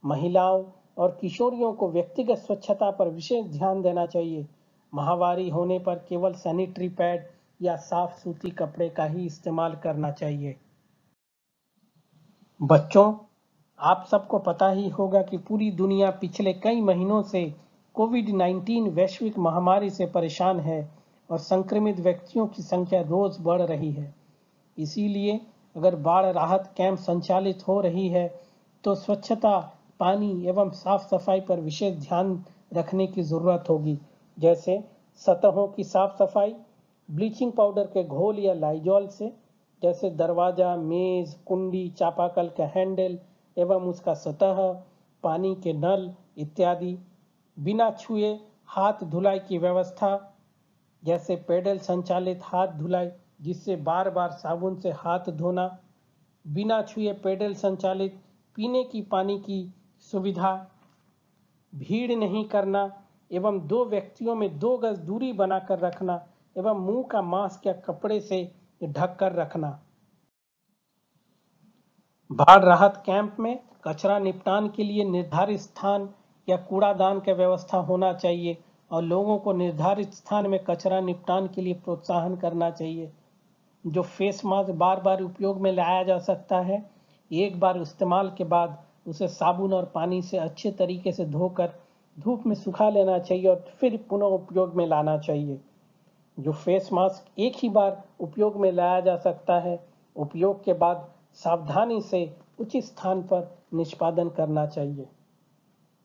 महिलाओं और किशोरियों को व्यक्तिगत स्वच्छता पर विशेष ध्यान देना चाहिए। माहवारी होने पर केवल सैनिटरी पैड या साफ सूती कपड़े का ही इस्तेमाल करना चाहिए। बच्चों, आप सबको पता ही होगा कि पूरी दुनिया पिछले कई महीनों से कोविड-19 वैश्विक महामारी से परेशान है और संक्रमित व्यक्तियों की संख्या रोज बढ़ रही है। इसीलिए अगर बाढ़ राहत कैंप संचालित हो रही है तो स्वच्छता, पानी एवं साफ सफाई पर विशेष ध्यान रखने की जरूरत होगी, जैसे सतहों की साफ सफाई, ब्लीचिंग पाउडर के घोल या लाइजॉल से, जैसे दरवाजा, मेज, कुंडी, चापाकल का हैंडल एवं उसका सतह, पानी के नल इत्यादि। बिना छुए हाथ धुलाई की व्यवस्था, जैसे पेडल संचालित हाथ धुलाई जिससे बार बार साबुन से हाथ धोना, बिना छुए पेडल संचालित पीने की पानी की सुविधा, भीड़ नहीं करना एवं 2 व्यक्तियों में 2 गज दूरी बनाकर रखना एवं मुंह का मास्क या कपड़े से ढक कर रखना। बाढ़ राहत कैंप में कचरा निपटान के लिए निर्धारित स्थान या कूड़ादान की व्यवस्था होना चाहिए और लोगों को निर्धारित स्थान में कचरा निपटान के लिए प्रोत्साहन करना चाहिए। जो फेस मास्क बार बार उपयोग में लाया जा सकता है, एक बार इस्तेमाल के बाद उसे साबुन और पानी से अच्छे तरीके से धोकर धूप में सुखा लेना चाहिए और फिर पुनः उपयोग में लाना चाहिए। जो फेस मास्क एक ही बार उपयोग में लाया जा सकता है, उपयोग के बाद सावधानी से उचित स्थान पर निष्पादन करना चाहिए।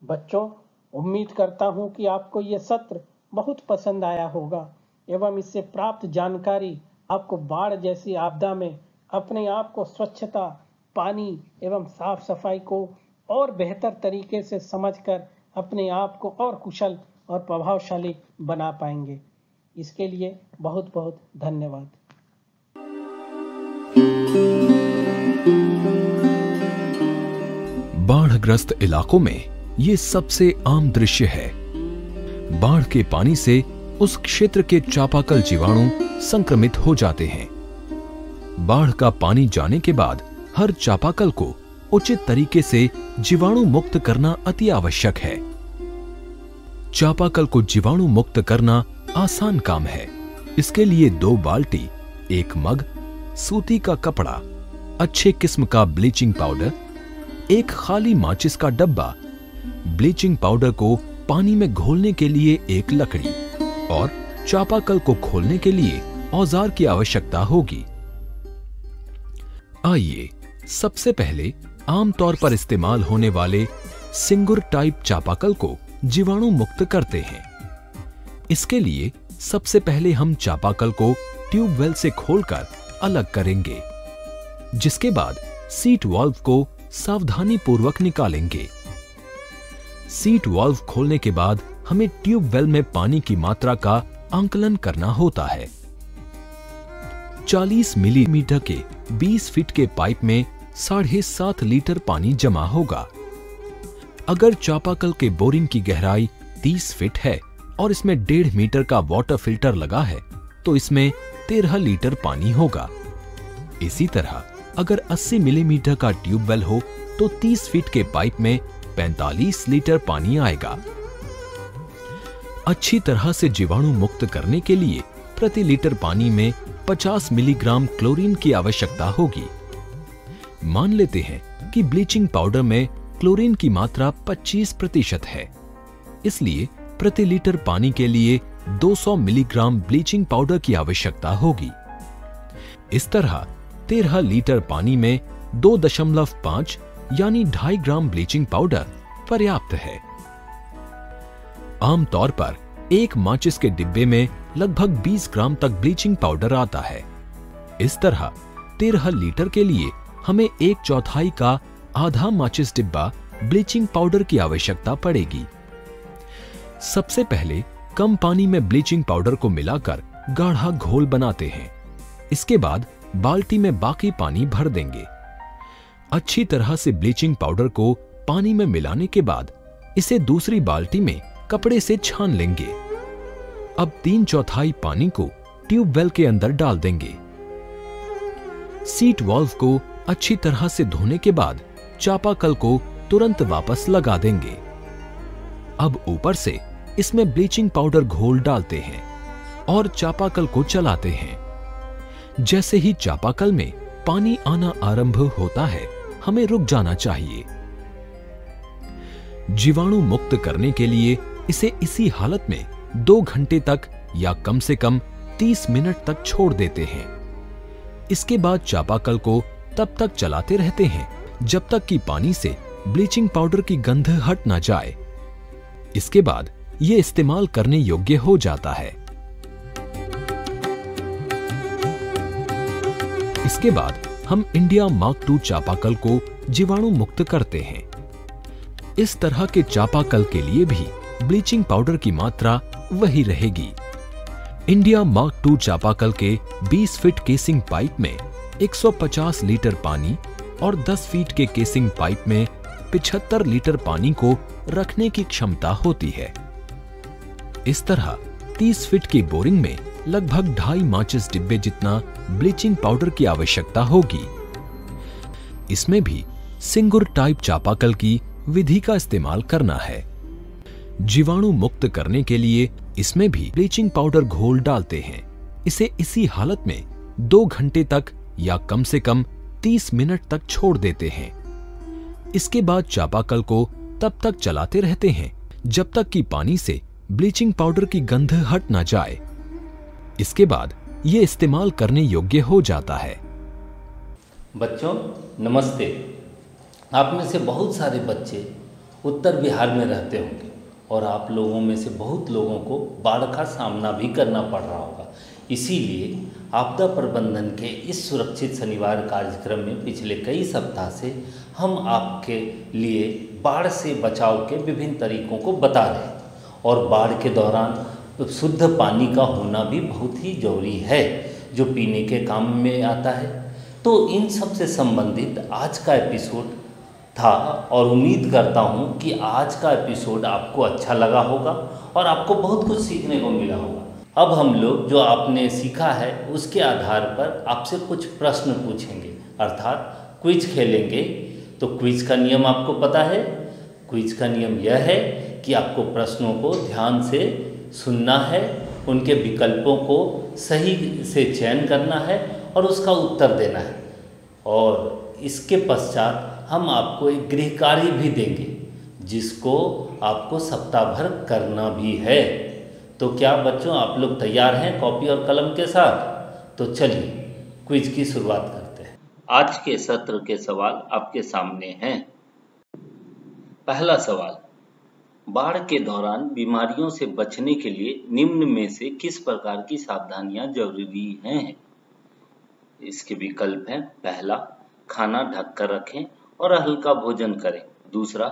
बच्चों, उम्मीद करता हूं कि आपको ये सत्र बहुत पसंद आया होगा एवं इससे प्राप्त जानकारी आपको बाढ़ जैसी आपदा में अपने आप को स्वच्छता, पानी एवं साफ सफाई को और बेहतर तरीके से समझकर अपने आप को और कुशल और प्रभावशाली बना पाएंगे। इसके लिए बहुत बहुत धन्यवाद। बाढ़ग्रस्त इलाकों में ये सबसे आम दृश्य है। बाढ़ के पानी से उस क्षेत्र के चापाकल जीवाणु संक्रमित हो जाते हैं। बाढ़ का पानी जाने के बाद हर चापाकल को उचित तरीके से जीवाणु मुक्त करना अति आवश्यक है। चापाकल को जीवाणु मुक्त करना आसान काम है। इसके लिए 2 बाल्टी, 1 मग, सूती का कपड़ा, अच्छे किस्म का ब्लीचिंग पाउडर, 1 खाली माचिस का डब्बा, ब्लीचिंग पाउडर को पानी में घोलने के लिए 1 लकड़ी और चापाकल को खोलने के लिए औजार की आवश्यकता होगी। आइए सबसे पहले आमतौर पर इस्तेमाल होने वाले सिंगुर टाइप चापाकल को जीवाणु मुक्त करते हैं। इसके लिए सबसे पहले हम चापाकल को ट्यूबवेल से खोलकर अलग करेंगे, जिसके बाद सीट वाल्व को सावधानी पूर्वक निकालेंगे। सीट वाल्व खोलने के बाद हमें ट्यूबवेल में पानी की मात्रा का आंकलन करना होता है। 40 मिलीमीटर के 20 फीट के पाइप में 7.5 लीटर पानी जमा होगा। अगर चापाकल के बोरिंग की गहराई 30 फीट है और इसमें 1.5 मीटर का वाटर फिल्टर लगा है तो इसमें 13 लीटर पानी होगा। इसी तरह अगर 80 मिलीमीटर का ट्यूबवेल हो तो 30 फीट के पाइप में 45 लीटर पानी आएगा। अच्छी तरह से जीवाणु मुक्त करने के लिए प्रति लीटर पानी में 50 मिलीग्राम क्लोरीन की आवश्यकता होगी। मान लेते हैं कि ब्लीचिंग पाउडर में क्लोरीन की मात्रा 25% है, इसलिए प्रति लीटर पानी के लिए 200 मिलीग्राम ब्लीचिंग पाउडर की आवश्यकता होगी। इस तरह 13 लीटर पानी में 2.5 यानी 2.5 ग्राम ब्लीचिंग पाउडर पर्याप्त है। आमतौर पर एक माचिस के डिब्बे में लगभग 20 ग्राम तक ब्लीचिंग पाउडर आता है। इस तरह 13 लीटर के लिए हमें 1/4 का आधा माचिस डिब्बा ब्लीचिंग पाउडर की आवश्यकता पड़ेगी। सबसे पहले कम पानी में ब्लीचिंग पाउडर को मिलाकर गाढ़ा घोल बनाते हैं। इसके बाद बाल्टी में बाकी पानी भर देंगे। अच्छी तरह से ब्लीचिंग पाउडर को पानी में मिलाने के बाद इसे दूसरी बाल्टी में कपड़े से छान लेंगे। अब 3/4 पानी को ट्यूबवेल के अंदर डाल देंगे। सीट वाल्व को अच्छी तरह से धोने के बाद चापाकल को तुरंत वापस लगा देंगे। अब ऊपर से इसमें ब्लीचिंग पाउडर घोल डालते हैं और चापाकल को चलाते हैं। जैसे ही चापाकल में पानी आना आरंभ होता है, हमें रुक जाना चाहिए। जीवाणु मुक्त करने के लिए इसे इसी हालत में 2 घंटे तक या कम से कम 30 मिनट तक छोड़ देते हैं। इसके बाद चापाकल को तब तक चलाते रहते हैं जब तक कि पानी से ब्लीचिंग पाउडर की गंध हट ना जाए। इसके बाद ये इस्तेमाल करने योग्य हो जाता है। इसके बाद हम इंडिया मार्क II चापाकल को जीवाणु मुक्त करते हैं। इस तरह के चापाकल के लिए भी ब्लीचिंग पाउडर की मात्रा वही रहेगी। इंडिया मार्क II चापाकल के 20 फीट केसिंग पाइप में 150 लीटर पानी और 10 फीट के केसिंग पाइप में 75 लीटर पानी को रखने की क्षमता होती है। इस तरह 30 फीट की बोरिंग में लगभग 2.5 माचिस डिब्बे जितना ब्लीचिंग पाउडर की आवश्यकता होगी। इसमें भी सिंगुर टाइप चापाकल की विधि का इस्तेमाल करना है। जीवाणु मुक्त करने के लिए इसमें भी ब्लीचिंग पाउडर घोल डालते हैं। इसे इसी हालत में 2 घंटे तक या कम से कम 30 मिनट तक छोड़ देते हैं। इसके बाद चापाकल को तब तक चलाते रहते हैं जब तक कि पानी से ब्लीचिंग पाउडर की गंध हट ना जाए। इसके बाद ये इस्तेमाल करने योग्य हो जाता है। बच्चों नमस्ते। आप में से बहुत सारे बच्चे उत्तर बिहार में रहते होंगे और आप लोगों में से बहुत लोगों को बाढ़ का सामना भी करना पड़ रहा होगा। इसीलिए आपदा प्रबंधन के इस सुरक्षित शनिवार कार्यक्रम में पिछले कई सप्ताह से हम आपके लिए बाढ़ से बचाव के विभिन्न तरीकों को बता रहे हैं और बाढ़ के दौरान शुद्ध पानी का होना भी बहुत ही जरूरी है जो पीने के काम में आता है। तो इन सब से संबंधित आज का एपिसोड था और उम्मीद करता हूँ कि आज का एपिसोड आपको अच्छा लगा होगा और आपको बहुत कुछ सीखने को मिला होगा। अब हम लोग जो आपने सीखा है उसके आधार पर आपसे कुछ प्रश्न पूछेंगे, अर्थात क्विज खेलेंगे। तो क्विज का नियम आपको पता है। क्विज का नियम यह है कि आपको प्रश्नों को ध्यान से सुनना है, उनके विकल्पों को सही से चयन करना है और उसका उत्तर देना है। और इसके पश्चात हम आपको एक गृह कार्य भी देंगे जिसको आपको सप्ताह भर करना भी है। तो क्या बच्चों आप लोग तैयार हैं कॉपी और कलम के साथ? तो चलिए क्विज की शुरुआत करते हैं। आज के सत्र के सवाल आपके सामने हैं। पहला सवाल, बाढ़ के दौरान बीमारियों से बचने के लिए निम्न में से किस प्रकार की सावधानियां जरूरी हैं? इसके विकल्प हैं। पहला, खाना ढककर रखें और हल्का भोजन करें। दूसरा,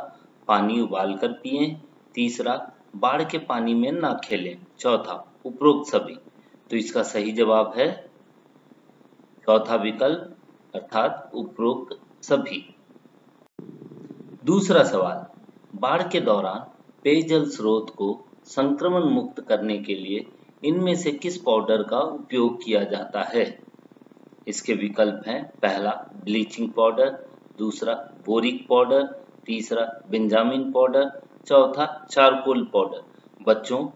पानी उबालकर पिएं। तीसरा, बाढ़ के पानी में ना खेलें। चौथा, उपरोक्त सभी। तो इसका सही जवाब है चौथा विकल्प अर्थात उपरोक्त सभी। दूसरा सवाल, बाढ़ के दौरान पेयजल स्रोत को संक्रमण मुक्त करने के लिए इनमें से किस पाउडर का उपयोग किया जाता है? इसके विकल्प हैं, पहला ब्लीचिंग पाउडर, दूसरा बोरिक पाउडर, तीसरा बेंजामिन पाउडर, चौथा चारकोल पाउडर। बच्चों,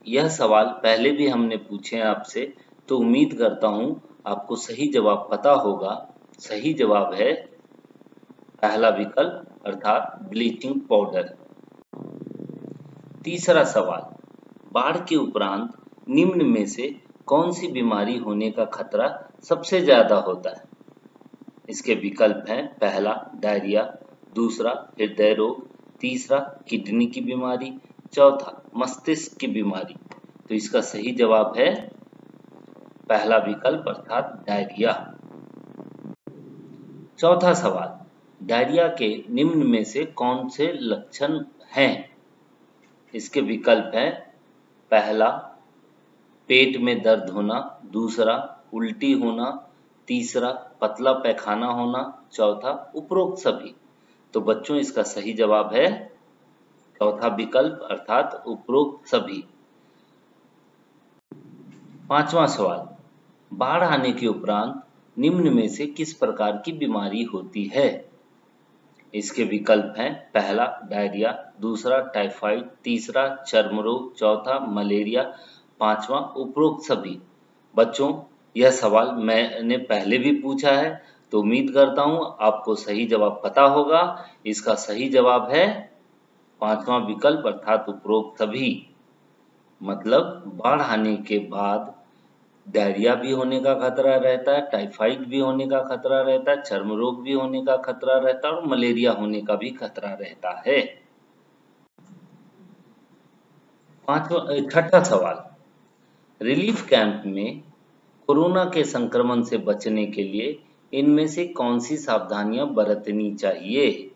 यह सवाल पहले भी हमने पूछे हैं आपसे, तो उम्मीद करता हूं आपको सही जवाब पता होगा। सही जवाब है पहला विकल्प अर्थात ब्लीचिंग पाउडर। तीसरा सवाल, बाढ़ के उपरांत निम्न में से कौन सी बीमारी होने का खतरा सबसे ज्यादा होता है? इसके विकल्प हैं, पहला डायरिया, दूसरा हृदय रोग, तीसरा किडनी की बीमारी, चौथा मस्तिष्क की बीमारी। तो इसका सही जवाब है पहला विकल्प अर्थात डायरिया। चौथा सवाल, डायरिया के निम्न में से कौन से लक्षण हैं? इसके विकल्प हैं, पहला पेट में दर्द होना, दूसरा उल्टी होना, तीसरा पतला पैखाना होना, चौथा उपरोक्त सभी। तो बच्चों, इसका सही जवाब है चौथा विकल्प अर्थात उपरोक्त सभी। पांचवा सवाल, बाढ़ आने के उपरांत निम्न में से किस प्रकार की बीमारी होती है? इसके विकल्प हैं, पहला डायरिया, दूसरा टाइफाइड, तीसरा चर्म रोग, चौथा मलेरिया, पांचवा उपरोक्त सभी। बच्चों, यह सवाल मैंने पहले भी पूछा है, तो उम्मीद करता हूं आपको सही जवाब पता होगा। इसका सही जवाब है पांचवा विकल्प अर्थात उपरोक्त सभी। मतलब बाढ़ आने के बाद डायरिया भी होने का खतरा रहता है, टाइफाइड भी होने का खतरा रहता है, चर्म रोग भी होने का खतरा रहता है और मलेरिया होने का भी खतरा रहता है। छठा सवाल, रिलीफ कैंप में कोरोना के संक्रमण से बचने के लिए इनमें से कौन सी सावधानियां बरतनी चाहिए?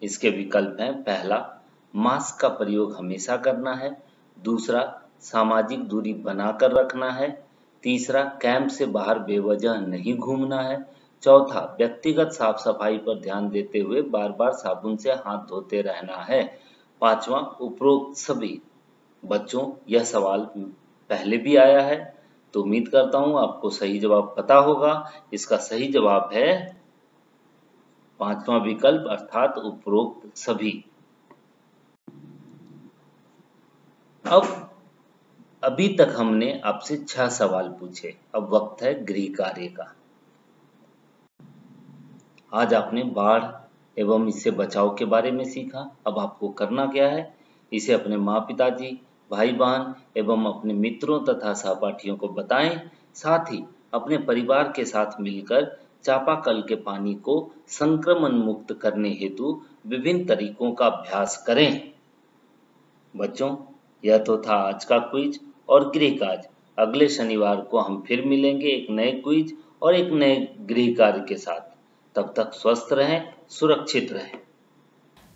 इसके विकल्प हैं, पहला मास्क का प्रयोग हमेशा करना है, दूसरा सामाजिक दूरी बनाकर रखना है, तीसरा कैंप से बाहर बेवजह नहीं घूमना है, चौथा व्यक्तिगत साफ सफाई पर ध्यान देते हुए बार बार साबुन से हाथ धोते रहना है, पांचवा उपरोक्त सभी। बच्चों, यह सवाल पहले भी आया है, तो उम्मीद करता हूं आपको सही जवाब पता होगा। इसका सही जवाब है पांचवा विकल्प अर्थात उपरोक्त सभी। अभी तक हमने आपसे 6 सवाल पूछे, अब वक्त है गृह कार्य का। आज आपने बाढ़ एवं इससे बचाव के बारे में सीखा। अब आपको करना क्या है, इसे अपने माँ पिताजी, भाई बहन एवं अपने मित्रों तथा सहपाठियों को बताएं। साथ ही अपने परिवार के साथ मिलकर चापाकल के पानी को संक्रमण मुक्त करने हेतु विभिन्न तरीकों का अभ्यास करें। बच्चों, यह तो था आज का क्विज और गृह कार्य। अगले शनिवार को हम फिर मिलेंगे एक नए क्विज और एक नए गृह कार्य के साथ। तब तक स्वस्थ रहें, सुरक्षित रहें।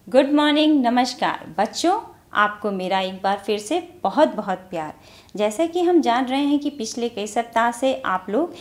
गुड मॉर्निंग, नमस्कार बच्चों, आपको मेरा एक बार फिर से बहुत बहुत प्यार। जैसा कि हम जान रहे हैं कि पिछले कई सप्ताह से आप लोग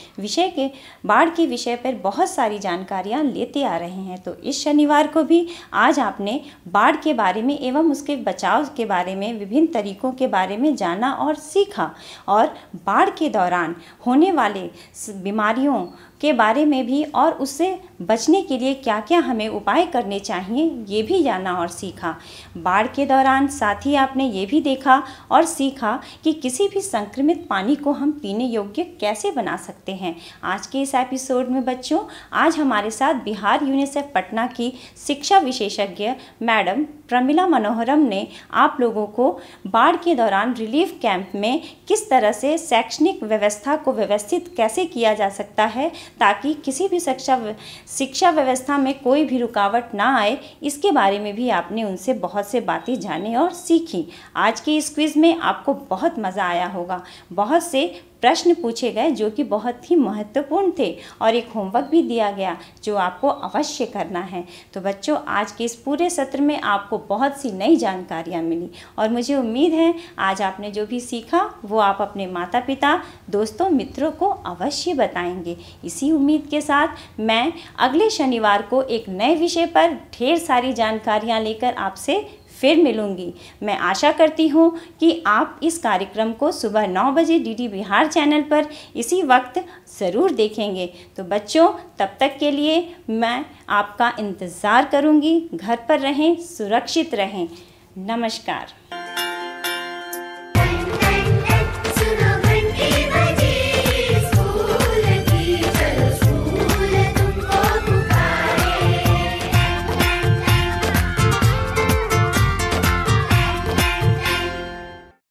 बाढ़ के विषय पर बहुत सारी जानकारियां लेते आ रहे हैं, तो इस शनिवार को भी आज आपने बाढ़ के बारे में एवं उसके बचाव के बारे में विभिन्न तरीकों के बारे में जाना और सीखा, और बाढ़ के दौरान होने वाले बीमारियों के बारे में भी और उससे बचने के लिए क्या क्या हमें उपाय करने चाहिए ये भी जाना और सीखा। बाढ़ के दौरान साथ ही आपने ये भी देखा और सीखा कि किसी भी संक्रमित पानी को हम पीने योग्य कैसे बना सकते हैं। आज के इस एपिसोड में बच्चों, आज हमारे साथ बिहार यूनिसेफ पटना की शिक्षा विशेषज्ञ मैडम प्रमिला मनोहरम ने आप लोगों को बाढ़ के दौरान रिलीफ कैंप में किस तरह से शैक्षणिक व्यवस्था को व्यवस्थित कैसे किया जा सकता है ताकि किसी भी शिक्षा व्यवस्था में कोई भी रुकावट ना आए, इसके बारे में भी आपने उनसे बहुत से बातें जाने और सीखी। आज के इस क्विज में आपको बहुत मज़ा आया होगा। बहुत से प्रश्न पूछे गए जो कि बहुत ही महत्वपूर्ण थे और एक होमवर्क भी दिया गया जो आपको अवश्य करना है। तो बच्चों, आज के इस पूरे सत्र में आपको बहुत सी नई जानकारियाँ मिली और मुझे उम्मीद है आज आपने जो भी सीखा वो आप अपने माता पिता, दोस्तों, मित्रों को अवश्य बताएंगे। इसी उम्मीद के साथ मैं अगले शनिवार को एक नए विषय पर ढेर सारी जानकारियाँ लेकर आपसे फिर मिलूंगी। मैं आशा करती हूँ कि आप इस कार्यक्रम को सुबह 9 बजे डीडी बिहार चैनल पर इसी वक्त ज़रूर देखेंगे। तो बच्चों, तब तक के लिए मैं आपका इंतज़ार करूँगी। घर पर रहें, सुरक्षित रहें। नमस्कार।